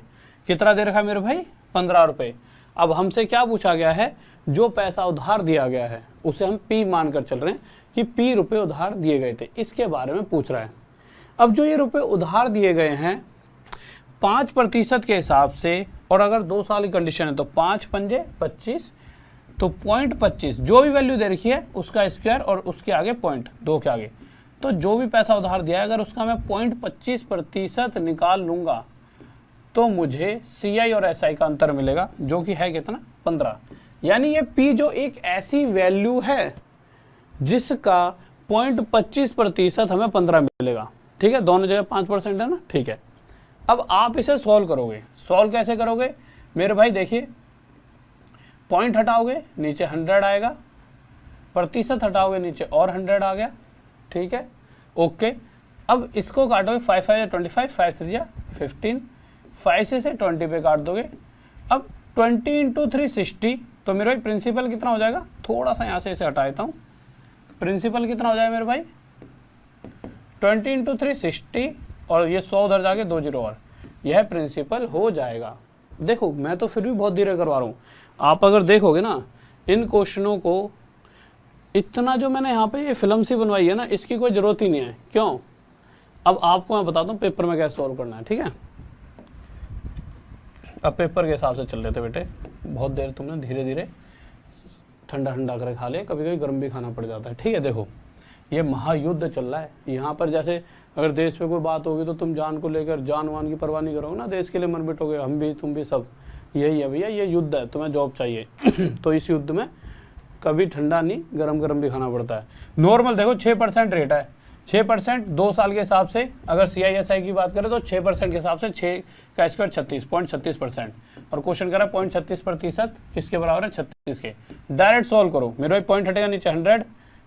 कितना दे रखा है मेरे भाई, 15 रुपये। अब हमसे क्या पूछा गया है, जो पैसा उधार दिया गया है उसे हम P मानकर चल रहे हैं कि P रुपए उधार दिए गए थे, इसके बारे में पूछ रहा है। अब जो ये रुपए उधार दिए गए हैं 5% के हिसाब से, और अगर 2 साल की कंडीशन है तो 5 पंजे 25, तो 0.25 जो भी वैल्यू दे रखी है उसका स्क्वायर और उसके आगे पॉइंट 2 के आगे, तो जो भी पैसा उधार दिया है अगर उसका मैं 0.25% निकाल लूंगा तो मुझे CI और SI का अंतर मिलेगा, जो कि है कितना 15। यानी ये P जो एक ऐसी वैल्यू है जिसका 0.25% हमें 15 मिलेगा। ठीक है, दोनों जगह 5% है ना। ठीक है, अब आप इसे सॉल्व करोगे। सॉल्व कैसे करोगे मेरे भाई? देखिए, पॉइंट हटाओगे नीचे 100 आएगा, प्रतिशत हटाओगे नीचे और 100 आ गया। ठीक है, ओके। अब इसको काटोगे 5 5 25, 5 3 15, 5 से 20 पे काट दोगे। अब 20 × 360, तो मेरे भाई प्रिंसिपल कितना हो जाएगा? थोड़ा सा यहाँ से इसे हटा देता हूँ। प्रिंसिपल कितना हो जाएगा मेरे भाई? 20 × 360, और ये 100 उधर जाके 2 0 और, यह प्रिंसिपल हो जाएगा। देखो मैं तो फिर भी बहुत धीरे करवा रहा हूँ, आप अगर देखोगे ना इन क्वेश्चनों को, इतना जो मैंने यहाँ पे ये फिल्म सी बनवाई है ना, इसकी कोई ज़रूरत ही नहीं है। क्यों? अब आपको मैं बताता हूँ पेपर में कैसे सॉल्व करना है। ठीक है, अब पेपर के हिसाब से चल रहे थे बेटे, बहुत देर तुमने धीरे धीरे ठंडा ठंडा कर खा लिया, कभी कभी गर्म भी खाना पड़ जाता है। ठीक है, देखो ये महायुद्ध चल रहा है यहाँ पर। जैसे अगर देश पे कोई बात होगी तो तुम जान को लेकर जान वान की परवाह नहीं करोगे ना, देश के लिए मर मिटोगे, हम भी तुम भी सब। यही है भैया, ये युद्ध है, तुम्हें जॉब चाहिए तो इस युद्ध में कभी ठंडा नहीं गरम गरम भी खाना पड़ता है। नॉर्मल देखो 6% रेट है, 6% 2 साल के हिसाब से अगर CISI की बात करें तो 6% के हिसाब से 6 का स्क्वायर 36.36%, और क्वेश्चन करा 0.36% किसके बराबर है? 36 के। डायरेक्ट सॉल्व करो मेरे भाई, पॉइंट हटेगा नीचे 100,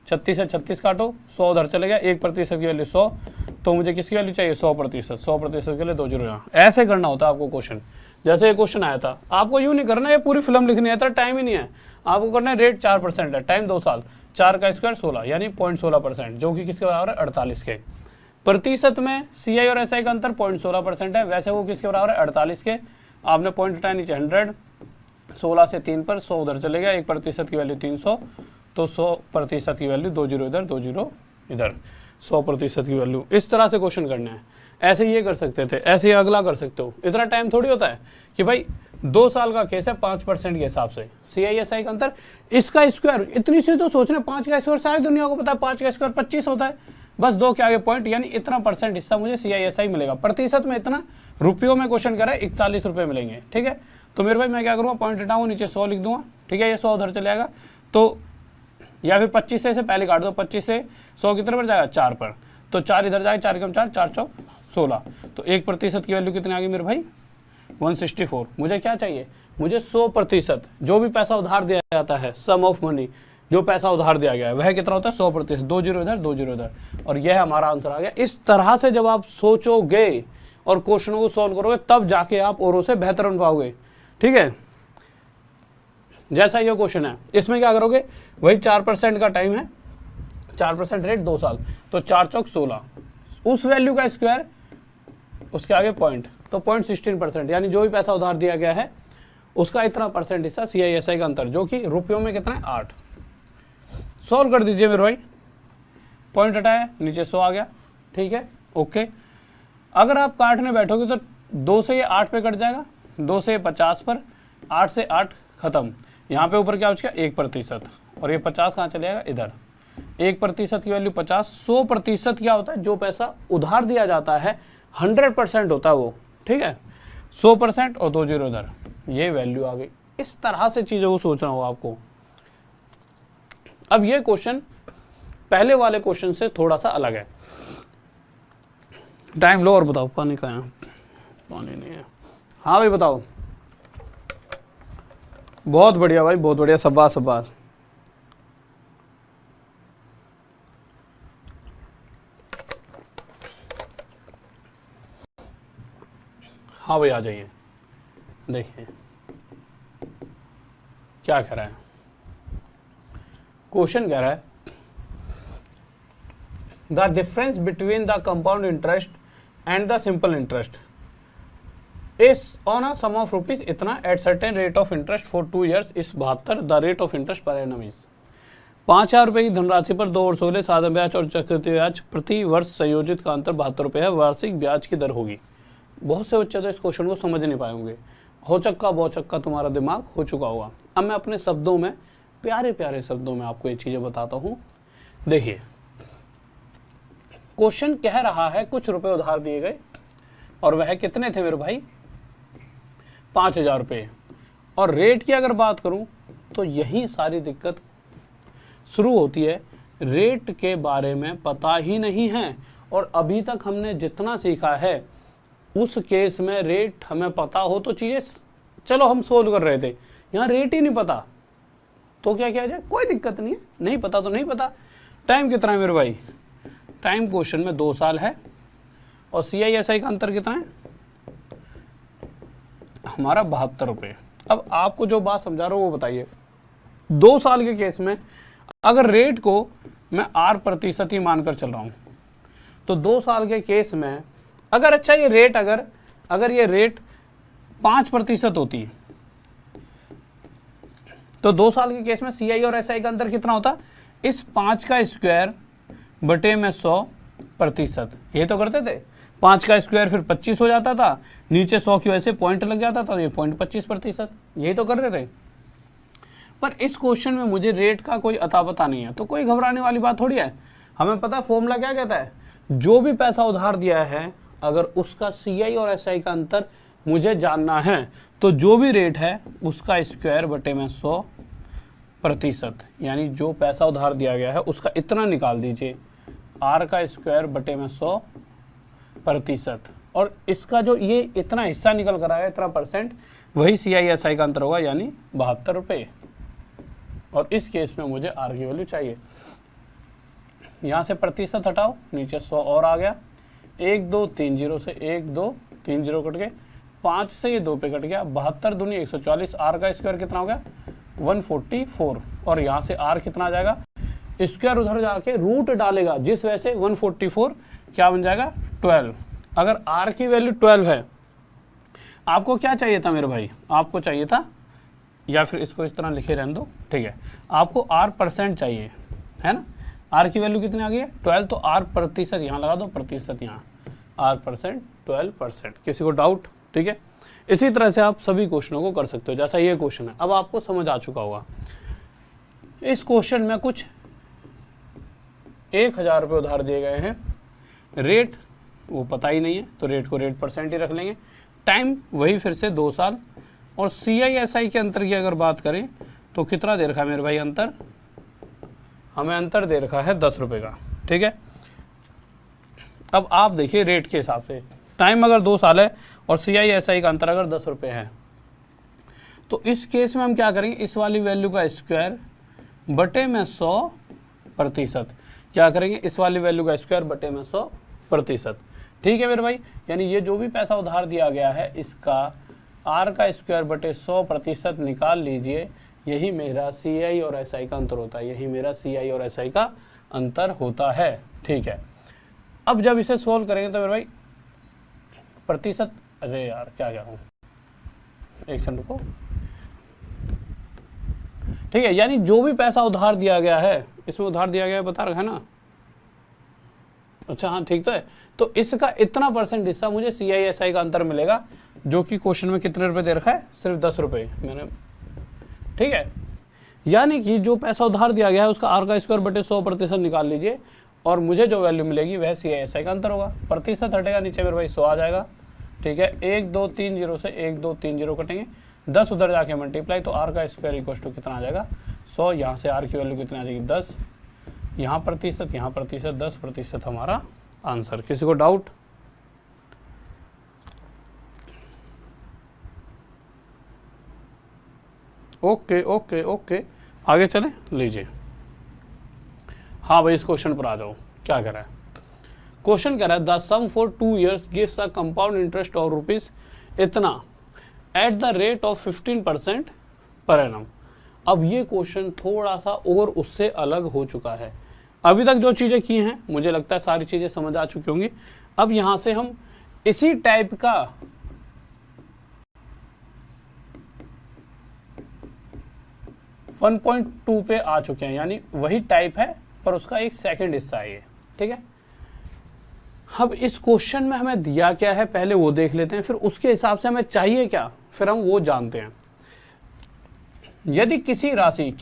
36 से 36 काटो, 100 उधर चले गया, 1% की वैल्यू 100, तो मुझे किसकी वैल्यू चाहिए? 100%। 100% के लिए 2 0 यहाँ। ऐसे करना होता है आपको क्वेश्चन। जैसे ये क्वेश्चन आया था, आपको यूँ नहीं करना, ये पूरी फिल्म लिखनी है, इतना टाइम ही नहीं है। आपको करना है रेट 4% है, टाइम 2 साल, 4 का स्क्वायर 16, यानी 0.16%, जो कि किसके बराबर है? 48 के। प्रतिशत में CI और SI का अंतर 0.16% है, वैसे वो किसके बराबर है? 48 के। आपने पॉइंट हटाया नीचे 100, 16 से 3 पर 100 उधर चले गया, 1% की वैल्यू 300, तो 100% की वैल्यू 2 0 इधर 2 0 इधर, 100% की वैल्यू। इस तरह से क्वेश्चन करना है। ऐसे ये कर सकते थे, ऐसे ही अगला कर सकते हो। इतना टाइम थोड़ी होता है कि भाई 2 साल का केस है, 5% के हिसाब से CISI का अंतर, इसका स्क्वायर, इतनी सी तो सोचना, 5 का स्क्वायर सारी दुनिया को पता है, 5 का स्क्वायर 25 होता है, बस 2 के आगे पॉइंट, यानी इतना % हिस्सा मुझे CISI मिलेगा। प्रतिशत में इतना, रुपयों में क्वेश्चन कर रहा है 41 रुपये मिलेंगे। ठीक है, तो मेरे भाई मैं क्या करूँगा? पॉइंट हटाऊँ, नीचे 100 लिख दूंगा। ठीक है, ये 100 उधर चले जाएगा, तो या फिर 25 से पहले काट दो, 25 से 100 कितने पर जाएगा? 4 पर, तो 4 इधर जाएगा, 4 कम 4, 4 चौक 16, तो 1% की वैल्यू कितनी आ गई मेरे भाई? 164। मुझे क्या चाहिए? मुझे 100%, जो भी पैसा उधार दिया जाता है, सम ऑफ मनी, जो पैसा उधार दिया गया है वह कितना होता है? 100%। 2 0 इधर 2 0 इधर, और यह हमारा आंसर आ गया। इस तरह से जब आप सोचोगे और क्वेश्चनों को सॉल्व करोगे, तब जाके आप औरों से बेहतर बन पाओगे। ठीक है, जैसा ये क्वेश्चन है, इसमें क्या करोगे? वही 4% का टाइम है, 4% रेट 2 साल, तो 4 चौक 16, उस वैल्यू का स्क्वायर उसके आगे पॉइंट, तो 0.16%, यानी जो भी पैसा उधार दिया गया है उसका इतना % हिस्सा CISI का अंतर, जो कि रुपयों में कितना है? 8। सॉल्व कर दीजिए मेरे भाई। पॉइंट हटाया, नीचे 100 आ गया। ठीक है, ओके। अगर आप काटने बैठोगे तो 2 से ये 8 पे कट जाएगा, 2 से ये 50 पर, 8 से 8 खत्म। यहाँ पे ऊपर क्या हो चुका? 1%, और ये 50 कहाँ चले जाएगा? इधर। 1% की वैल्यू 50। 100% क्या होता है? जो पैसा उधार दिया जाता है 100% होता है वो। ठीक है, 100% और 2 0 इधर, ये वैल्यू आ गई। इस तरह से चीज़ों को सोचना होगा आपको। अब ये क्वेश्चन पहले वाले क्वेश्चन से थोड़ा सा अलग है। टाइम लो और बताओ, पानी कहाँ है? पानी नहीं है। हाँ भाई बताओ। बहुत बढ़िया भाई, बहुत बढ़िया, शाबाश शाबाश। हाँ भाई आ जाइए। देखिए क्या कह रहा है क्वेश्चन, कह रहा है the difference between the compound interest and the simple interest is on a sum of rupees इतना at certain rate of interest for 2 years is 72। The rate of interest per annum is. 5,000 रुपये की धनराशि पर 2 वर्षों के लिए साधारण ब्याज और चक्रवृद्धि ब्याज प्रति वर्ष संयोजित का अंतर 72 रुपये है, वार्षिक ब्याज की दर होगी। बहुत से बच्चे तो इस क्वेश्चन को समझ नहीं पाए होंगे, हो चक्का बहुत चक्का तुम्हारा दिमाग हो चुका होगा। अब मैं अपने शब्दों में, प्यारे प्यारे शब्दों में आपको ये चीज़ें बताता हूँ। देखिए, क्वेश्चन कह रहा है कुछ रुपए उधार दिए गए और वह कितने थे मेरे भाई, 5,000 रुपये। और रेट की अगर बात करूं तो यही सारी दिक्कत शुरू होती है, रेट के बारे में पता ही नहीं है। और अभी तक हमने जितना सीखा है उस केस में रेट हमें पता हो तो चीज़ें चलो हम सोल्व कर रहे थे, यहाँ रेट ही नहीं पता तो क्या किया जाए, कोई दिक्कत नहीं है, नहीं पता तो नहीं पता। टाइम कितना है मेरे भाई, टाइम क्वेश्चन में 2 साल है और CISI का अंतर कितना है हमारा 72 रुपये। अब आपको जो बात समझा रहा हूँ वो बताइए, 2 साल के केस में अगर रेट को मैं R% ही मानकर चल रहा हूँ तो 2 साल के केस में अगर अच्छा ये रेट अगर ये रेट 5% होती तो 2 साल के केस में CI और SI का अंतर कितना होता, इस 5 का स्क्वायर बटे में 100%। ये तो करते थे, 5 का स्क्वायर फिर 25 हो जाता था, नीचे 100 की वजह से पॉइंट लग जाता था, तो ये 0.25%, यही तो करते थे। पर इस क्वेश्चन में मुझे रेट का कोई अता पता नहीं है, तो कोई घबराने वाली बात थोड़ी है। हमें पता फॉर्मूला क्या कहता है, जो भी पैसा उधार दिया है अगर उसका CI और SI का अंतर मुझे जानना है तो जो भी रेट है उसका स्क्वायर बटे में 100%, यानी जो पैसा उधार दिया गया है उसका इतना निकाल दीजिए, R का स्क्वायर बटे में 100%, और इसका जो ये इतना हिस्सा निकल कर आया, इतना परसेंट, वही CISI का अंतर होगा, यानी 72 रुपये। और इस केस में मुझे R की वैल्यू चाहिए। यहाँ से प्रतिशत हटाओ, नीचे 100 और आ गया, 1 2 3 0 से 1 2 3 0 कट गए, 5 से ये 2 पे कट गया, 72 दूनी 144, R का स्क्वायर कितना हो गया 144, और यहाँ से R कितना आ जाएगा, स्क्वायर उधर जाके रूट डालेगा जिस वजह से 144 क्या बन जाएगा 12। अगर R की वैल्यू 12 है, आपको क्या चाहिए था मेरे भाई, आपको चाहिए था, या फिर इसको इस तरह लिखे रहने दो, ठीक है, आपको R% चाहिए है ना। R की वैल्यू कितनी आ गई है 12, तो R% यहाँ लगा दो, प्रतिशत यहाँ, R% 12%। किसी को डाउट, ठीक है। इसी तरह से आप सभी क्वेश्चनों को कर सकते हो, जैसा ये क्वेश्चन है, अब आपको समझ आ चुका होगा। इस क्वेश्चन में कुछ 1,000 रुपये उधार दिए गए हैं, रेट वो पता ही नहीं है तो रेट को रेट % ही रख लेंगे, टाइम वही फिर से 2 साल, और CISI के अंतर की अगर बात करें तो कितना दे रखा है मेरे भाई अंतर, हमें अंतर दे रखा है 10 रुपये का, ठीक है। अब आप देखिए रेट के हिसाब से, टाइम अगर 2 साल है और CISI का अंतर अगर 10 रुपये है, तो इस केस में हम क्या करेंगे, इस वाली वैल्यू का स्क्वायर बटे में 100%, क्या करेंगे, इस वाली वैल्यू का स्क्वायर बटे में 100%, ठीक है मेरे भाई। यानी ये जो भी पैसा उधार दिया गया है इसका R का स्क्वायर बटे 100% निकाल लीजिए, यही मेरा CI और SI का अंतर होता है, यही मेरा CI और SI का अंतर होता है, ठीक है। अब जब इसे सोल्व करेंगे तो मेरे भाई प्रतिशत, अरे यार क्या कह रहा हूँ, एक सेकंड को, ठीक है। यानी जो भी पैसा उधार दिया गया है, इसमें उधार दिया गया है बता रखा है ना, अच्छा हाँ ठीक तो है, तो इसका इतना % हिस्सा मुझे CISI का अंतर मिलेगा, जो कि क्वेश्चन में कितने रुपए दे रखा है, सिर्फ 10 रुपये मैंने, ठीक है। यानी कि जो पैसा उधार दिया गया है उसका R का स्क्वायर बटे 100% निकाल लीजिए, और मुझे जो वैल्यू मिलेगी वह CISI का अंतर होगा, प्रतिशत हटेगा, नीचे मेरे भाई 100 आ जाएगा, ठीक है। 1 2 3 0 से 1 2 3 0 कटेंगे, 10 उधर जाके मल्टीप्लाई, तो R का स्क्वायर इक्वल टू कितना आ जाएगा 100, यहाँ से R की वैल्यू कितनी आ जाएगी 10, यहाँ प्रतिशत 10% हमारा आंसर। किसी को डाउट, ओके ओके ओके, आगे चलें, लीजिए। हाँ भाई इस क्वेश्चन पर आ जाओ, क्या कह रहा है क्वेश्चन, कह रहा है the sum for 2 years gives a compound interest of rupees इतना at the rate of 15% per annum. अब ये क्वेश्चन थोड़ा सा और उससे अलग हो चुका है। अभी तक जो चीज़ें की हैं मुझे लगता है सारी चीज़ें समझ आ चुकी होंगी। अब यहाँ से हम इसी टाइप का 1.2 पे आ चुके हैं, यानी वही टाइप है पर उसका एक सेकंड हिस्सा है ये, ठीक है। अब इस क्वेश्चन में हमें दिया क्या है पहले वो देख लेते हैं, फिर उसके हिसाब से हमें चाहिए क्या फिर हम वो जानते हैं। यदि किसी राशि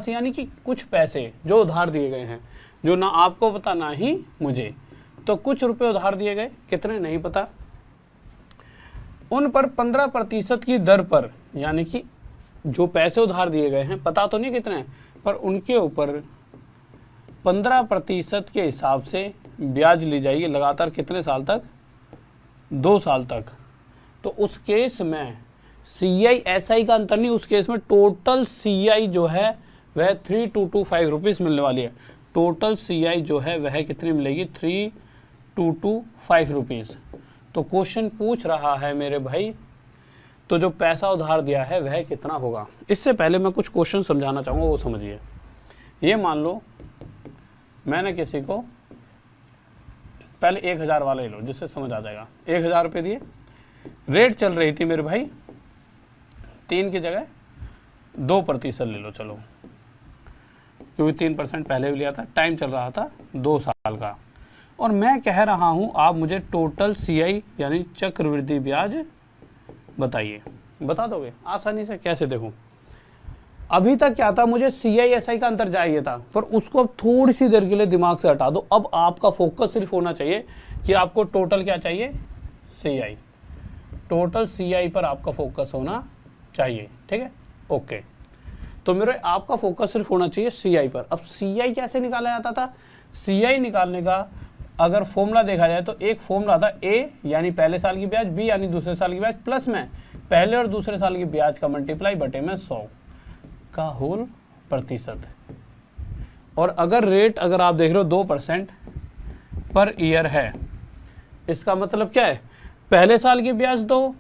यानी कि कुछ पैसे जो उधार दिए गए हैं, जो ना आपको पता ना ही मुझे, तो कुछ रुपए उधार दिए गए, कितने नहीं पता, उन पर 15% की दर पर, यानी कि जो पैसे उधार दिए गए हैं पता तो नहीं कितने, पर उनके ऊपर 15% के हिसाब से ब्याज ली जाएगी लगातार, कितने साल तक, 2 साल तक। तो उस केस में CI SI का अंतर नहीं, उस केस में टोटल CI जो है वह 3225 रुपीज़ मिलने वाली है। टोटल CI जो है वह कितनी मिलेगी, 3225 रुपीज़। तो क्वेश्चन पूछ रहा है मेरे भाई, तो जो पैसा उधार दिया है वह कितना होगा। इससे पहले मैं कुछ क्वेश्चन समझाना चाहूँगा, वो समझिए। ये मान लो मैंने किसी को पहले 1000 वाला ही लो, जिससे समझ आ जाएगा। 1000 रुपये दिए, रेट चल रही थी मेरे भाई 3 की जगह 2% ले लो, चलो, क्योंकि 3% पहले भी लिया था, टाइम चल रहा था 2 साल का, और मैं कह रहा हूं आप मुझे टोटल CI यानी चक्रवृद्धि ब्याज बताइए। बता दोगे आसानी से? कैसे देखूं, अभी तक क्या था, मुझे CI SI का अंतर चाहिए था, पर उसको अब थोड़ी सी देर के लिए दिमाग से हटा दो। अब आपका फोकस सिर्फ होना चाहिए कि आपको टोटल क्या चाहिए, CI, टोटल CI पर आपका फोकस होना चाहिए, ठीक है, ओके। तो मेरे आपका फोकस सिर्फ होना चाहिए CI पर। अब CI कैसे निकाला जाता था, CI निकालने का अगर फॉर्मूला देखा जाए तो एक फॉर्मूला था, A यानी पहले साल की ब्याज, B यानी दूसरे साल की ब्याज, प्लस में पहले और दूसरे साल की ब्याज का मल्टीप्लाई बटे में 100 का होल प्रतिशत। और अगर रेट अगर आप देख रहे हो 2% पर ईयर है, इसका मतलब क्या है, पहले साल की ब्याज 2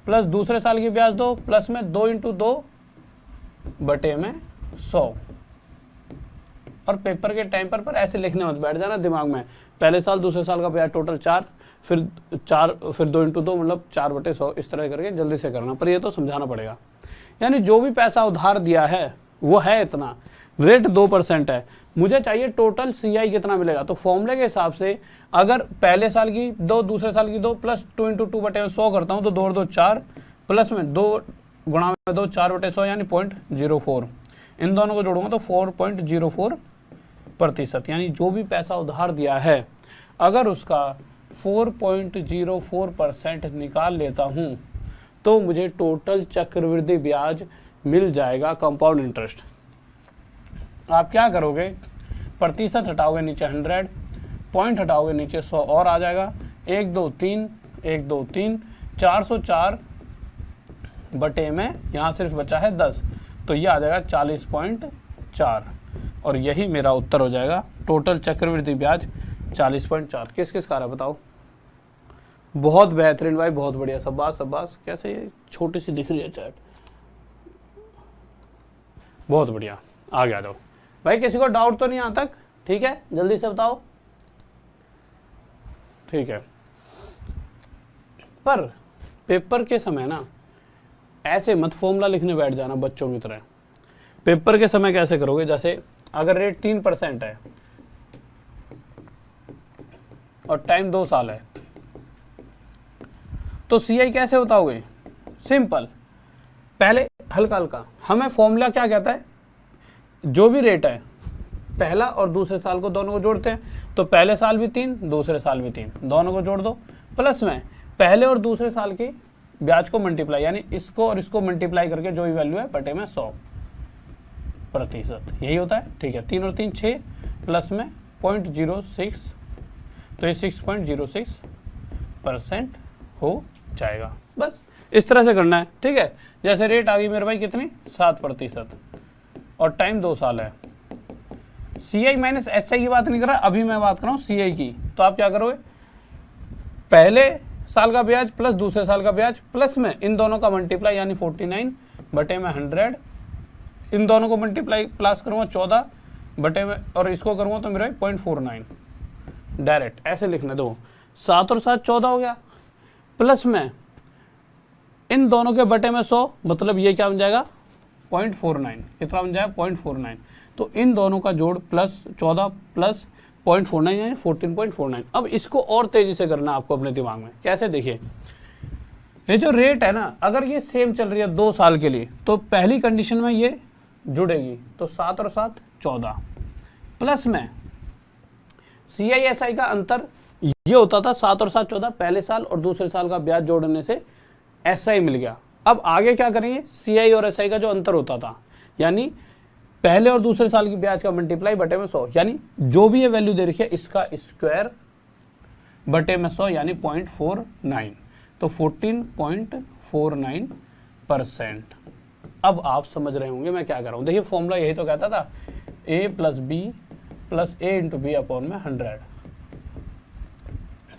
प्लस दूसरे साल की ब्याज 2 प्लस में 2 × 2 बटे में 100। और पेपर के टाइम पर ऐसे लिखने मत बैठ जाना दिमाग में, पहले साल दूसरे साल का ब्याज टोटल 4, फिर 2 × 2 मतलब 4/100, इस तरह करके जल्दी से करना, पर ये तो समझाना पड़ेगा। यानी जो भी पैसा उधार दिया है वो है इतना, रेट 2% है, मुझे चाहिए टोटल CI कितना मिलेगा। तो फॉर्मूले के हिसाब से अगर पहले साल की 2 दूसरे साल की 2 प्लस 2 × 2 बटे 100 करता हूँ तो 2 और 2 4 प्लस में 2 गुणा में 2 4/100 यानी 0.04, इन दोनों को जोड़ूंगा तो 4.04%। यानी जो भी पैसा उधार दिया है अगर उसका 4.04% निकाल लेता हूँ तो मुझे टोटल चक्रवृद्धि ब्याज मिल जाएगा, कंपाउंड इंटरेस्ट। आप क्या करोगे, प्रतिशत हटाओगे नीचे 100, पॉइंट हटाओगे नीचे 100 और आ जाएगा 1 2 3 1 2 3 404 बटे में यहाँ सिर्फ बचा है 10, तो ये आ जाएगा 40.4 और यही मेरा उत्तर हो जाएगा। टोटल चक्रवृद्धि ब्याज 40.4। किस किस का रहा है बताओ? बहुत बेहतरीन भाई, बहुत बढ़िया, शाबाश शाबाश। कैसे ये छोटी सी दिख रही है चैट, बहुत बढ़िया, आगे आ जाओ भाई। किसी को डाउट तो नहीं आता तक? ठीक है, जल्दी से बताओ। ठीक है, पर पेपर के समय ना ऐसे मत फॉर्मूला लिखने बैठ जाना बच्चों की तरह। पेपर के समय कैसे करोगे, जैसे अगर रेट 3% है और टाइम 2 साल है तो CI कैसे बताओगे? सिंपल, पहले हल्का हल्का, हमें फॉर्मूला क्या कहता है, जो भी रेट है पहला और दूसरे साल को दोनों को जोड़ते हैं, तो पहले साल भी 3 दूसरे साल भी 3, दोनों को जोड़ दो, प्लस में पहले और दूसरे साल की ब्याज को मल्टीप्लाई, यानी इसको और इसको मल्टीप्लाई करके जो भी वैल्यू है बटे में 100%, यही होता है। ठीक है, 3 और 3 6 प्लस में 0.06, तो ये 6.06% हो जाएगा। बस इस तरह से करना है, ठीक है। जैसे रेट आ गई मेरे भाई कितनी, 7% और टाइम 2 साल है। CI माइनस SI की बात नहीं कर रहा, अभी मैं बात कर रहा हूँ CI की। तो आप क्या करोगे, पहले साल का ब्याज प्लस दूसरे साल का ब्याज प्लस में इन दोनों का मल्टीप्लाई यानी 49 बटे में 100, इन दोनों को मल्टीप्लाई प्लस करूँगा 14 बटे में, और इसको करूँगा तो मेरा 0.49, डायरेक्ट ऐसे लिखने दो। 7 और 7 14 हो गया, प्लस में इन दोनों के बटे में 100, मतलब ये क्या बन जाएगा 0.49, कितना बन जाएगा 0.49। तो इन दोनों का जोड़ प्लस 14 प्लस 0.49 यानी 14.49। अब इसको और तेजी से करना आपको अपने दिमाग में, कैसे देखिए, ये जो रेट है ना, अगर ये सेम चल रही है 2 साल के लिए तो पहली कंडीशन में ये जुड़ेगी, तो 7 और 7 14, प्लस में CISI का अंतर ये होता था 7 और 7 14, पहले साल और दूसरे साल का ब्याज जोड़ने से SI मिल गया। अब आगे क्या करेंगे, CI और SI का जो अंतर होता था, यानी पहले और दूसरे साल की ब्याज का मल्टीप्लाई बटे में 100, यानी जो भी ये वैल्यू दे रखी है इसका स्क्वायर बटे में 100 यानी 0.49, तो 14.49%। अब आप समझ रहे होंगे मैं क्या कर रहा हूँ। देखिए फॉर्मूला यही तो कहता था, A + B + A × B upon में 100।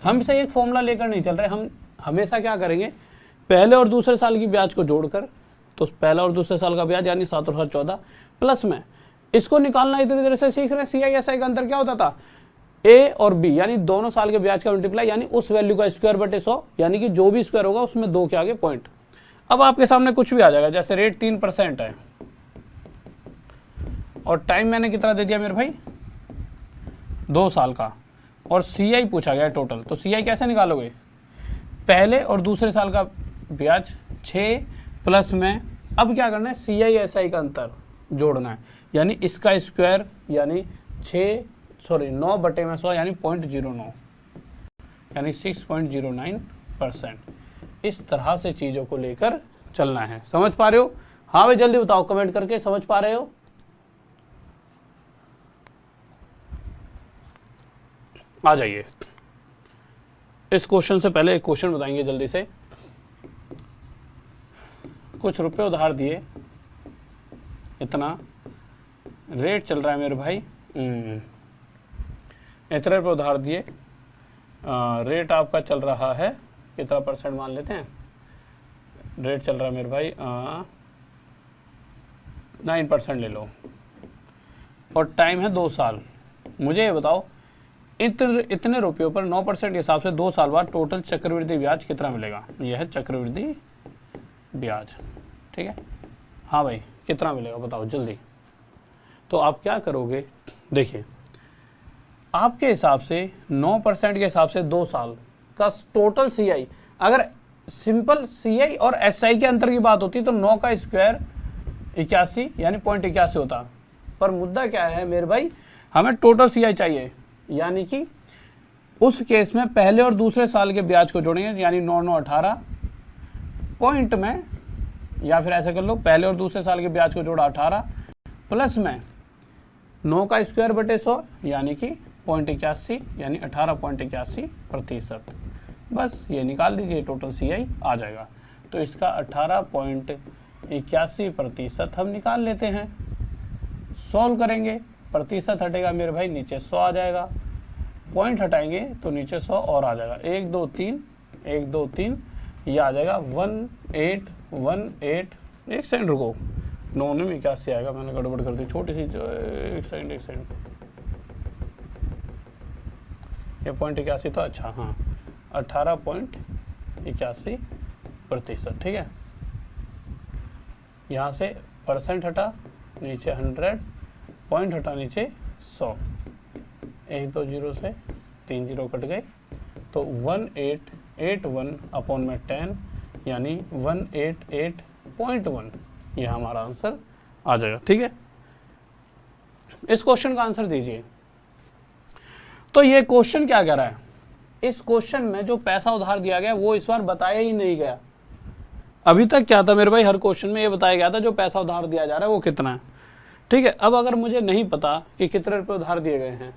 हम इसे एक फॉर्मूला लेकर नहीं चल रहे, हम हमेशा क्या करेंगे, पहले और दूसरे साल की ब्याज को जोड़कर, तो पहला और दूसरे साल का ब्याज यानी 7 और 7 14, प्लस में इसको निकालना इतनी देर से सीख रहे हैं। CISI का अंतर क्या होता था, A और B यानी दोनों साल के ब्याज का मल्टीप्लाई यानी उस वैल्यू का स्क्वायर बटे 100, यानी कि जो भी स्क्वायर होगा उसमें 2 के आगे पॉइंट। अब आपके सामने कुछ भी आ जाएगा, जैसे रेट 3% है और टाइम मैंने कितना दे दिया मेरे भाई 2 साल का, और CI पूछा गया टोटल, तो CI कैसे निकालोगे, पहले और दूसरे साल का ब्याज 6 प्लस में, अब क्या करना है CISI का अंतर जोड़ना है, यानी इसका स्क्वायर यानी 9 बटे में 100 यानी 0.09 यानी 6.09%। इस तरह से चीज़ों को लेकर चलना है। समझ पा रहे हो? हाँ भाई जल्दी बताओ कमेंट करके, समझ पा रहे हो? आ जाइए। इस क्वेश्चन से पहले एक क्वेश्चन बताएंगे जल्दी से। कुछ रुपए उधार दिए, इतना रेट चल रहा है मेरे भाई, इतने रुपये उधार दिए, रेट आपका चल रहा है कितना परसेंट मान लेते हैं, रेट चल रहा है मेरे भाई 9% ले लो, और टाइम है 2 साल। मुझे ये बताओ इतने रुपयों पर 9% के हिसाब से 2 साल बाद टोटल चक्रवृद्धि ब्याज कितना मिलेगा। यह है चक्रवृद्धि ब्याज, ठीक है। हाँ भाई कितना मिलेगा बताओ जल्दी। तो आप क्या करोगे, देखिए आपके हिसाब से 9% के हिसाब से 2 साल का टोटल CI, अगर सिंपल CI और SI के अंतर की बात होती तो 9 का स्क्वायर 81 यानी 0.81 होता, पर मुद्दा क्या है मेरे भाई, हमें टोटल CI चाहिए, यानी कि उस केस में पहले और दूसरे साल के ब्याज को जोड़ेंगे, यानी 9 9 18 पॉइंट में, या फिर ऐसे कर लो पहले और दूसरे साल के ब्याज को जोड़ा 18 प्लस में 9 का स्क्वायर बटे 100 यानी कि 0.81 यानी 18.81%। बस ये निकाल दीजिए, टोटल CI आ जाएगा। तो इसका 18.81% हम निकाल लेते हैं, सॉल्व करेंगे, प्रतिशत हटेगा मेरे भाई नीचे 100 आ जाएगा, पॉइंट हटाएंगे तो नीचे 100 और आ जाएगा, 1 2 3 1 2 3 ये आ जाएगा 1818। एक सेकंड रुको, 9 में 81 आएगा, मैंने गड़बड़ कर दी छोटी सी, एक सेकंड ये 0.81 तो अच्छा, हाँ 18.81%, ठीक है। यहाँ से परसेंट हटा, नीचे 100, पॉइंट हटा नीचे 100, 1 2 0 से 3 0 कट गए, तो 1881 अपॉन में 10 यानी 188.1, ये हमारा आंसर आ जाएगा, ठीक है। इस क्वेश्चन का आंसर दीजिए। तो ये क्वेश्चन क्या कह रहा है, इस क्वेश्चन में जो पैसा उधार दिया गया वो इस बार बताया ही नहीं गया। अभी तक क्या था मेरे भाई, हर क्वेश्चन में ये बताया गया था जो पैसा उधार दिया जा रहा है वो कितना है, ठीक है। अब अगर मुझे नहीं पता कि कितने रुपए उधार दिए गए हैं,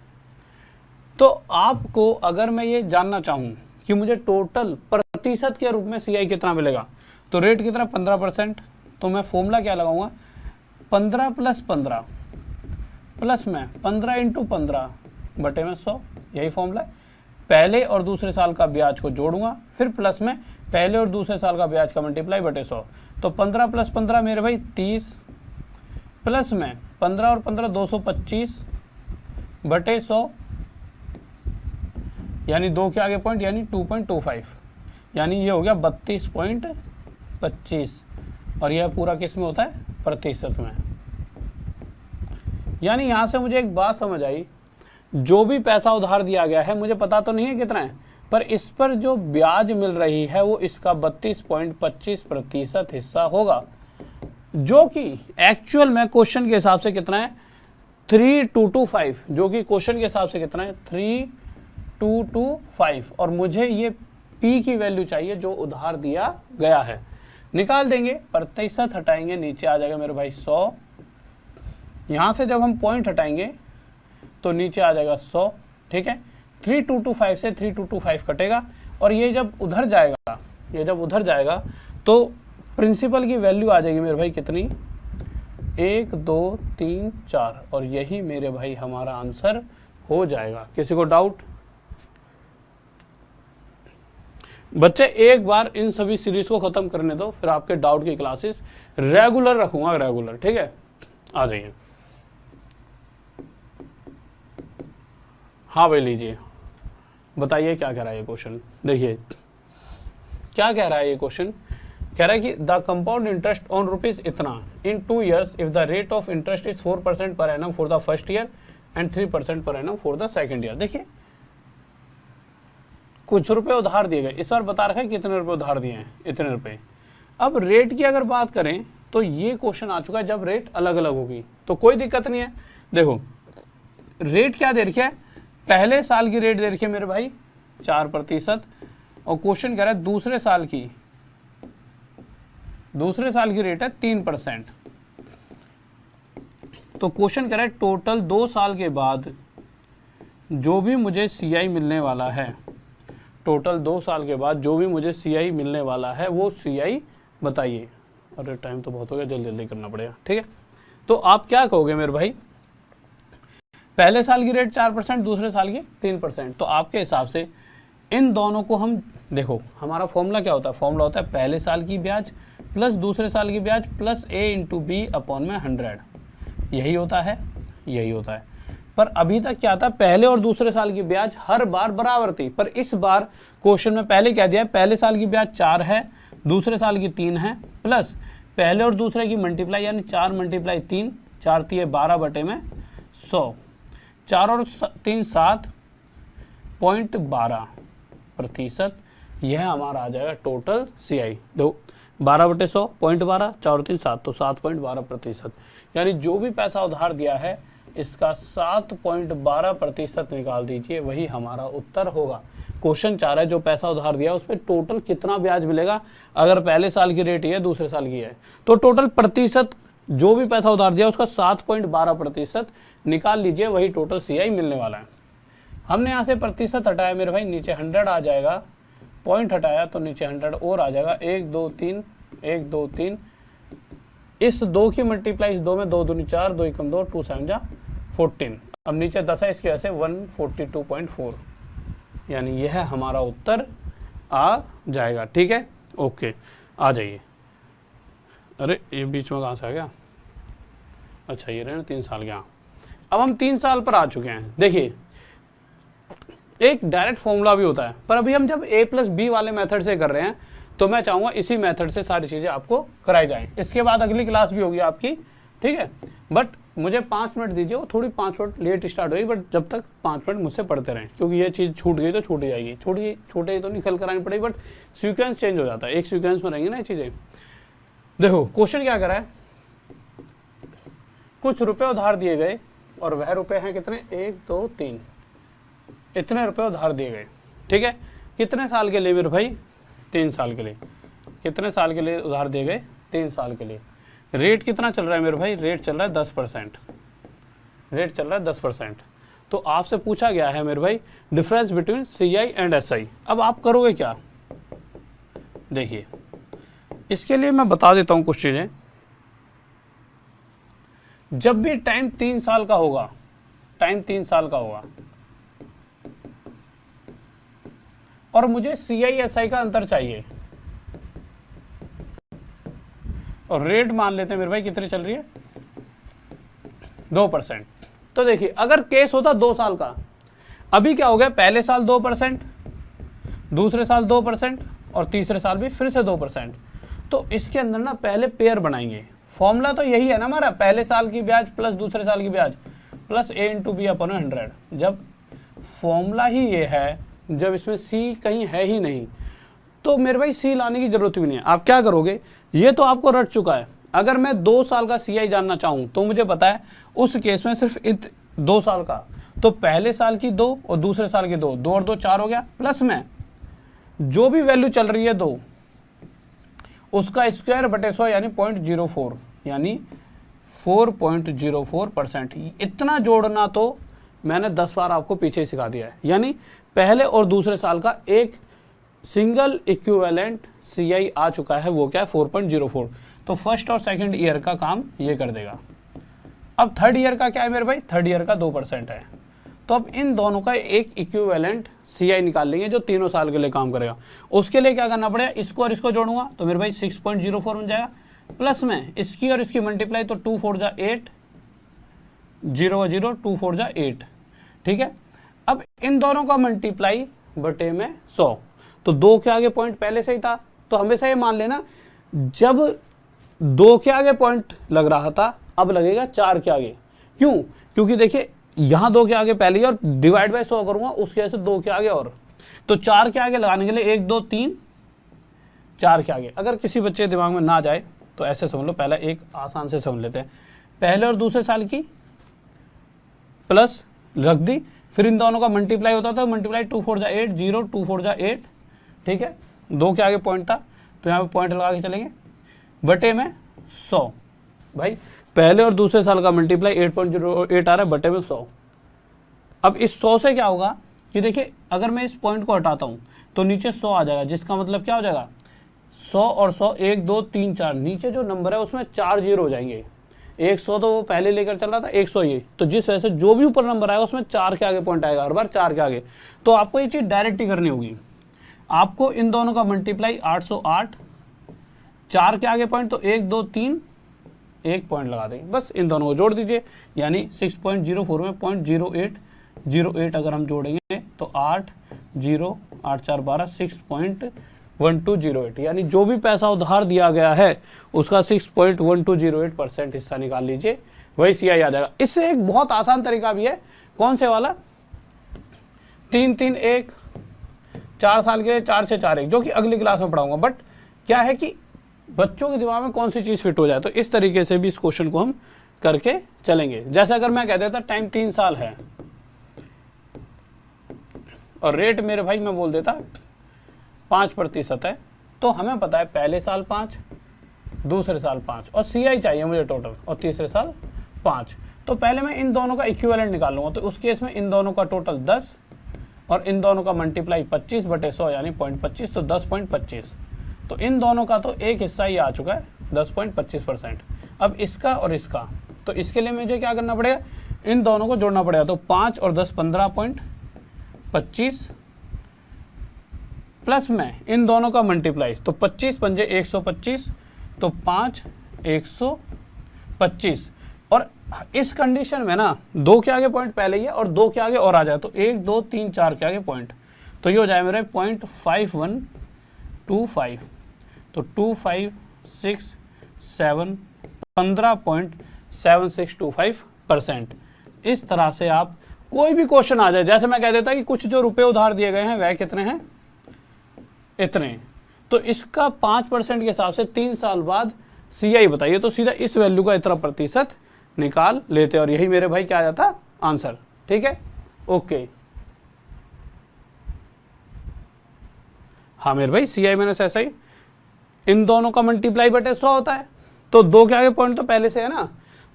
तो आपको अगर मैं ये जानना चाहूँ कि मुझे टोटल प्रतिशत के रूप में CI कितना मिलेगा, तो रेट कितना 15%, तो मैं फॉर्मूला क्या लगाऊंगा, 15 + 15 प्लस में 15 × 15 बटे में 100, यही फॉर्मूला है। पहले और दूसरे साल का ब्याज को जोड़ूंगा, फिर प्लस में पहले और दूसरे साल का ब्याज का मल्टीप्लाई बटे 100, तो 15 + 15 मेरे भाई 30, प्लस में 15 और 15 225 बटे 100 यानी 2 के आगे पॉइंट यानी 2.25, यानी ये हो गया 32.25, और यह पूरा किस में होता है प्रतिशत में। यानी यहां से मुझे एक बात समझ आई, जो भी पैसा उधार दिया गया है, मुझे पता तो नहीं है कितना है, पर इस पर जो ब्याज मिल रही है वो इसका 32.25% हिस्सा होगा, जो कि एक्चुअल में क्वेश्चन के हिसाब से कितना है 3225, जो कि क्वेश्चन के हिसाब से कितना है 3225, और मुझे ये पी की वैल्यू चाहिए जो उधार दिया गया है। निकाल देंगे, प्रतिशत हटाएंगे, नीचे आ जाएगा मेरे भाई 100। यहां से जब हम पॉइंट हटाएंगे तो नीचे आ जाएगा 100, ठीक है। 3225 से 3225 कटेगा, और ये जब उधर जाएगा तो प्रिंसिपल की वैल्यू आ जाएगी मेरे भाई कितनी, 1 2 3 4, और यही मेरे भाई हमारा आंसर हो जाएगा। किसी को डाउट? बच्चे एक बार इन सभी सीरीज को खत्म करने दो, फिर आपके डाउट की क्लासेस रेगुलर रखूंगा, रेगुलर, ठीक है। आ जाइए, हाँ भाई लीजिए, बताइए क्या कह रहा है ये क्वेश्चन। देखिए क्या कह रहा है ये क्वेश्चन, कह रहा है कि the compound interest on rupees इतना इन 2 years if the rate of interest is 4% per annum for the first year and 3% per annum for the second year. देखिए कुछ रुपए उधार दिए गए, इस बार बता रखा है कितने रुपए उधार दिए हैं, इतने रुपए। अब रेट की अगर बात करें तो ये क्वेश्चन आ चुका है जब रेट अलग अलग होगी, तो कोई दिक्कत नहीं है। देखो रेट क्या दे रखा है, पहले साल की रेट दे रखी है मेरे भाई 4%, और क्वेश्चन कह रहा है दूसरे साल की रेट है 3%। तो क्वेश्चन कह रहा है टोटल 2 साल के बाद जो भी मुझे CI मिलने वाला है, टोटल 2 साल के बाद जो भी मुझे CI मिलने वाला है वो CI बताइए। अरे टाइम तो बहुत हो गया, जल्दी जल्दी करना पड़ेगा, ठीक है। तो आप क्या कहोगे मेरे भाई, पहले साल की रेट 4%, दूसरे साल की 3%, तो आपके हिसाब से इन दोनों को हम देखो, हमारा फॉर्मूला क्या होता है, फॉर्मूला होता है पहले साल की ब्याज प्लस दूसरे साल की ब्याज plus A into B upon में 100, यही होता है। पर अभी तक क्या था, पहले और दूसरे साल की ब्याज हर बार बराबर थी, पर इस बार क्वेश्चन में पहले क्या दिया है, पहले साल की ब्याज 4 है, दूसरे साल की 3 है, प्लस पहले और दूसरे की मल्टीप्लाई, यानी 4 × 3, 4 × 12/100, 4 और 3 7.12%, यह हमारा आ जाएगा टोटल CI। दो 12/100 0.12, 4 और 3 7, तो 7.12%, यानी जो भी पैसा उधार दिया है इसका 7.12% निकाल दीजिए, वही हमारा उत्तर होगा। क्वेश्चन 4 है जो पैसा उधार दिया उस पर टोटल कितना ब्याज मिलेगा, अगर पहले साल की रेट है दूसरे साल की है, तो टोटल प्रतिशत जो भी पैसा उधार दिया उसका 7.12% निकाल लीजिए, वही टोटल CI मिलने वाला है। हमने यहाँ से प्रतिशत हटाया मेरे भाई, नीचे 100 आ जाएगा, पॉइंट हटाया तो नीचे 100 और आ जाएगा, 1 2 3 1 2 3, इस 2 की मल्टीप्लाई इस 2 में, 2 दूनी 4, 2 एकम 2, 2 7 14, अब नीचे 10 है, इसकी वजह से 142.4, यानी यह हमारा उत्तर आ जाएगा, ठीक है। ओके, आ जाइए। अरे ये बीच में कहाँ से आ गया, अच्छा ये रहे 3 साल के। यहाँ अब हम 3 साल पर आ चुके हैं। देखिए एक डायरेक्ट फॉर्मूला भी होता है, पर अभी हम जब A+B वाले मेथड से कर रहे हैं तो मैं चाहूँगा इसी मेथड से सारी चीज़ें आपको कराई जाएं। इसके बाद अगली क्लास भी होगी आपकी, ठीक है, बट मुझे 5 मिनट दीजिए, वो थोड़ी 5 मिनट लेट स्टार्ट होगी, बट जब तक 5 मिनट मुझसे पढ़ते रहें, क्योंकि ये चीज़ छूट गई तो छूट ही जाएगी, छूटे तो नहीं कल करानी पड़ेगी, बट सीक्वेंस चेंज हो जाता है, एक सीक्वेंस में रहेंगी ना ये चीज़ें। देखो क्वेश्चन क्या करा है, कुछ रुपए उधार दिए गए और वह रुपए हैं कितने, 1 2 3, इतने रुपए उधार दिए गए, ठीक है। कितने साल के लिए मेरे भाई, 3 साल के लिए। कितने साल के लिए उधार दिए गए, 3 साल के लिए। रेट कितना चल रहा है मेरे भाई, रेट चल रहा है 10%, रेट चल रहा है 10%। तो आपसे पूछा गया है मेरे भाई difference between CI and SI। अब आप करोगे क्या, देखिए इसके लिए मैं बता देता हूं कुछ चीजें। जब भी टाइम 3 साल का होगा, टाइम 3 साल का होगा और मुझे CI SI का अंतर चाहिए, और रेट मान लेते हैं मेरे भाई कितनी चल रही है, 2%। तो देखिए अगर केस होता 2 साल का, अभी क्या हो गया, पहले साल 2%, दूसरे साल 2% और तीसरे साल भी फिर से 2%। तो इसके अंदर ना पहले पेयर बनाएंगे, फॉर्मूला तो यही है ना हमारा, पहले साल की ब्याज प्लस दूसरे साल की ब्याज प्लस a इंटू बी अपन 100। जब फॉर्मूला ही ये है, जब इसमें c कहीं है ही नहीं, तो मेरे भाई c लाने की जरूरत भी नहीं है। आप क्या करोगे, ये तो आपको रट चुका है। अगर मैं 2 साल का CI जानना चाहूँ तो मुझे पता है उस केस में सिर्फ 2 साल का, तो पहले साल की 2 और दूसरे साल की 2, 2 और 2 4 हो गया, प्लस में जो भी वैल्यू चल रही है 2 उसका स्क्वायर बटे 100 यानी 0.04 यानी 4.04%। इतना जोड़ना तो मैंने 10 बार आपको पीछे सिखा दिया है। यानी पहले और दूसरे साल का एक सिंगल इक्विवेलेंट CI आ चुका है, वो क्या है 4.04। तो फर्स्ट और सेकंड ईयर का काम ये कर देगा। अब थर्ड ईयर का क्या है मेरे भाई, थर्ड ईयर का 2% है। तो अब इन दोनों का एक इक्विवेलेंट CI निकाल लेंगे जो तीनों साल के लिए काम करेगा। उसके लिए क्या करना पड़ेगा, इसको और इसको जोड़ूंगा तो मेरे भाई 6.04 बन जाएगा, प्लस में इसकी और इसकी मल्टीप्लाई तो 2 4 जा 8, 0 0 2 4 जा 8, ठीक है। अब इन दोनों का मल्टीप्लाई बटे में 100, तो 2 के आगे पॉइंट पहले से ही था, तो हमेशा ये मान लेना जब 2 के आगे पॉइंट लग रहा था अब लगेगा 4 के आगे। क्यों, क्योंकि देखिए यहाँ 2 के आगे पहले ही और डिवाइड बाय 100 करूंगा उसके वजह से 2 के आगे और, तो 4 के आगे लगाने के लिए 1 2 3 4 के आगे। अगर किसी बच्चे दिमाग में ना जाए तो ऐसे समझ लो, पहला एक आसान से समझ लेते हैं, पहले और दूसरे साल की प्लस रख दी, फिर इन दोनों का मल्टीप्लाई होता था, मल्टीप्लाई 2 4 जा 8, 0 2 4 जा 8, ठीक है। 2 के आगे पॉइंट था तो यहाँ पे पॉइंट लगा के चलेंगे, बटे में 100। भाई पहले और दूसरे साल का मल्टीप्लाई 8.08 आ रहा है, बटे में 100। अब इस 100 से क्या होगा कि देखिए अगर मैं इस पॉइंट को हटाता हूँ तो नीचे 100 आ जाएगा, जिसका मतलब क्या हो जाएगा 100 और 100 1 2 3 4, नीचे जो नंबर है उसमें 4 जीरो हो जाएंगे। 100 तो वो पहले लेकर चल रहा था, 100 ये, तो जिस वजह से जो भी ऊपर नंबर आएगा उसमें 4 के आगे पॉइंट आएगा, हर बार 4 के आगे। तो आपको ये चीज़ डायरेक्ट ही करनी होगी। आपको इन दोनों का मल्टीप्लाई 808, 4 के आगे पॉइंट तो 1 2 3 1 पॉइंट लगा देंगे, बस इन दोनों को जोड़ दीजिए, यानी 6.04 में 0.0808 अगर हम जोड़ेंगे तो 8 0 8 4 12 6.1208, यानी जो भी पैसा उधार दिया गया है उसका 6.1208% हिस्सा निकाल लीजिए, वही CI आ जाएगा। इससे एक बहुत आसान तरीका भी है, कौन से वाला, 3 3 1 4 साल के लिए 4 से 4 1, जो कि अगली क्लास में पढ़ाऊंगा। बट क्या है कि बच्चों के दिमाग में कौन सी चीज़ फिट हो जाए, तो इस तरीके से भी इस क्वेश्चन को हम करके चलेंगे। जैसे अगर मैं कह देता टाइम 3 साल है और रेट मेरे भाई मैं बोल देता 5% है, तो हमें पता है पहले साल 5, दूसरे साल 5 और CI चाहिए मुझे टोटल, और तीसरे साल 5। तो पहले मैं इन दोनों का इक्विवेलेंट निकाल लूँगा, तो उस केस में इन दोनों का टोटल 10 और इन दोनों का मल्टीप्लाई 25 बटे 100 यानी 0.25, तो 10.25। तो इन दोनों का तो एक हिस्सा ही आ चुका है 10.25%। अब इसका और इसका, तो इसके लिए मुझे क्या करना पड़ेगा, इन दोनों को जोड़ना पड़ेगा, तो 5 और 10 15.25 प्लस में इन दोनों का मल्टीप्लाई, तो 25 पंजे 125, तो 5 125। और इस कंडीशन में ना 2 के आगे पॉइंट पहले ही है और 2 के आगे और आ जाए तो 1 2 3 4 के आगे पॉइंट, तो ये हो जाए मेरे 0.5125, तो 2567 15.7625%। इस तरह से आप कोई भी क्वेश्चन आ जाए, जैसे मैं कह देता कि कुछ जो रुपए उधार दिए गए हैं वह कितने हैं, इतने, तो इसका 5% के हिसाब से 3 साल बाद CI बताइए, तो सीधा इस वैल्यू का इतना प्रतिशत निकाल लेते हैं, और यही मेरे भाई क्या आ जाता आंसर। ठीक है, ओके। हाँ मेरे भाई CI माइनस SI इन दोनों का मल्टीप्लाई बटे 100 होता है, तो 2 के आगे पॉइंट तो पहले से है ना,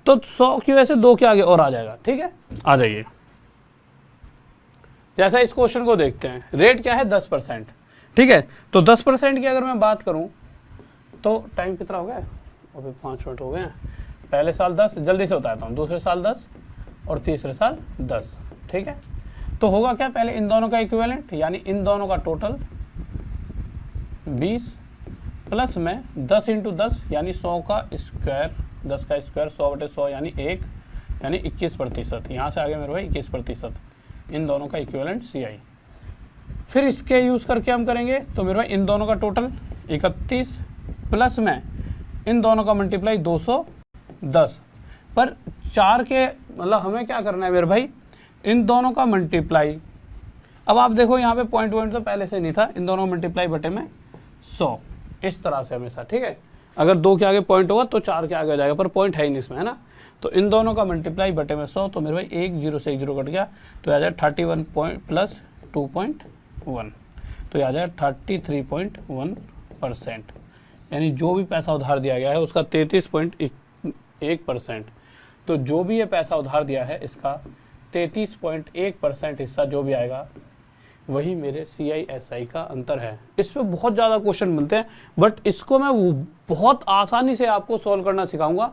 तो 100 की वजह से 2 के आगे और आ जाएगा। ठीक है, आ जाइए। जैसा इस क्वेश्चन को देखते हैं, रेट क्या है 10%। ठीक है, तो 10% की अगर मैं बात करूं तो टाइम कितना हो गया, अभी 5 मिनट हो गए हैं। पहले साल 10, जल्दी से बताता हूँ, दूसरे साल 10 और तीसरे साल 10। ठीक है, तो होगा क्या, पहले इन दोनों का इक्विवेलेंट यानी इन दोनों का टोटल 20 प्लस में 10 इंटू 10 यानी 100 का स्क्वायर, 10 का स्क्वायर 100 बटे 100 यानी 1 यानी 21%। यहाँ से आगे मेरे भाई 21%, इन दोनों का इक्विवेलेंट CI। फिर इसके यूज़ करके हम करेंगे तो मेरे भाई इन दोनों का टोटल 31 प्लस में इन दोनों का मल्टीप्लाई 210, पर 4 के मतलब हमें क्या करना है मेरे भाई, इन दोनों का मल्टीप्लाई। अब आप देखो यहाँ पे पॉइंट तो पहले से नहीं था, इन दोनों मल्टीप्लाई बटे में 100, इस तरह से हमेशा, ठीक है। अगर 2 के आगे पॉइंट होगा तो 4 के आगे आ जाएगा, पर पॉइंट है ही नहीं इसमें, है ना। तो इन दोनों का मल्टीप्लाई बटे में 100, तो मेरे भाई 1 0 से 1 0 कट गया, तो आ जाए 31 प्लस 2.1, तो आ जाए 33.1%, यानी जो भी पैसा उधार दिया गया है उसका 33.1%। तो जो भी ये पैसा उधार दिया है इसका 33.1% हिस्सा जो भी आएगा वही मेरे CISI का अंतर है। इस पे बहुत ज़्यादा क्वेश्चन बनते हैं, बट इसको मैं बहुत आसानी से आपको सॉल्व करना सिखाऊंगा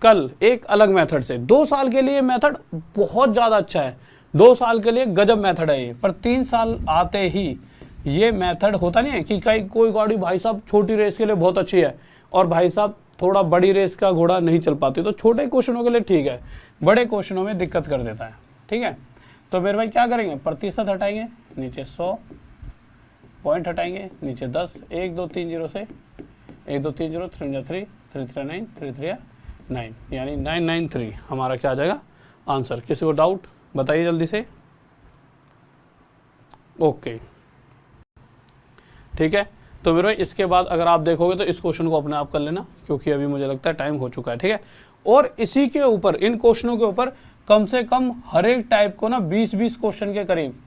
कल एक अलग मेथड से। 2 साल के लिए मेथड बहुत ज़्यादा अच्छा है, 2 साल के लिए गजब मेथड है ये, पर 3 साल आते ही ये मेथड होता नहीं है कि कोई गाड़ी भाई साहब छोटी रेस के लिए बहुत अच्छी है और भाई साहब थोड़ा बड़ी रेस का घोड़ा नहीं चल पाती, तो छोटे क्वेश्चनों के लिए ठीक है, बड़े क्वेश्चनों में दिक्कत कर देता है, ठीक है। तो मेरे भाई क्या करेंगे, प्रतिशत हटाएंगे, नीचे 100, पॉइंट हटाएंगे, नीचे 10, 1 2 3 0 से 1 2 3 0, 3 3 3 3 9 3 3 9, यानी 993 हमारा क्या आ जाएगा आंसर। किसी को डाउट बताइए जल्दी से। ओके, ठीक है। तो मेरे भाई इसके बाद अगर आप देखोगे तो इस क्वेश्चन को अपने आप कर लेना, क्योंकि अभी मुझे लगता है टाइम हो चुका है, ठीक है। और इसी के ऊपर, इन क्वेश्चनों के ऊपर कम से कम हर एक टाइप को ना 20-20 क्वेश्चन के करीब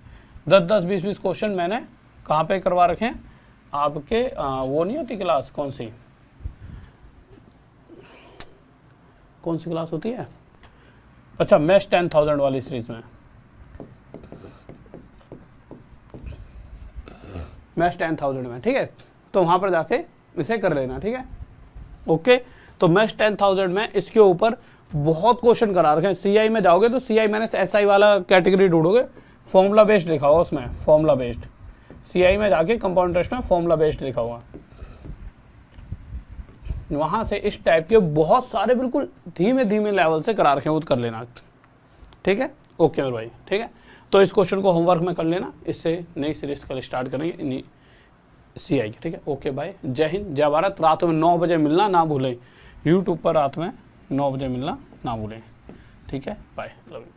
10-10 20-20 क्वेश्चन मैंने कहाँ पे करवा रखे हैं आपके, वो नहीं होती क्लास, कौन सी क्लास होती है, अच्छा मैथ्स 10,000 वाली सीरीज में, मैथ्स 10,000 में, ठीक है। तो वहाँ पर जाके इसे कर लेना, ठीक है। ओके, तो मैथ्स 10,000 में इसके ऊपर बहुत क्वेश्चन करा रखे हैं। CI में जाओगे तो CI मैंने SI वाला कैटेगरी ढूंढोगे, फॉर्मूला बेस्ड लिखा होगा उसमें, फॉर्मूला बेस्ड। CI में जाके कंपाउंड इंटरेस्ट में फॉर्मूला बेस्ड लिखा हुआ, वहां से इस टाइप के बहुत सारे बिल्कुल धीमे धीमे लेवल से करा रखे हैं, वो कर लेना, ठीक है। ओके मेरे भाई, ठीक है। तो इस क्वेश्चन को होमवर्क में कर लेना, इससे नई सीरीज कल स्टार्ट करेंगे CI की, ठीक है। ओके बाय, जय हिंद, जय भारत। रात में 9 बजे मिलना ना भूलें, यूट्यूब पर रात में 9 बजे मिलना ना भूलें, ठीक है। Bye, love you.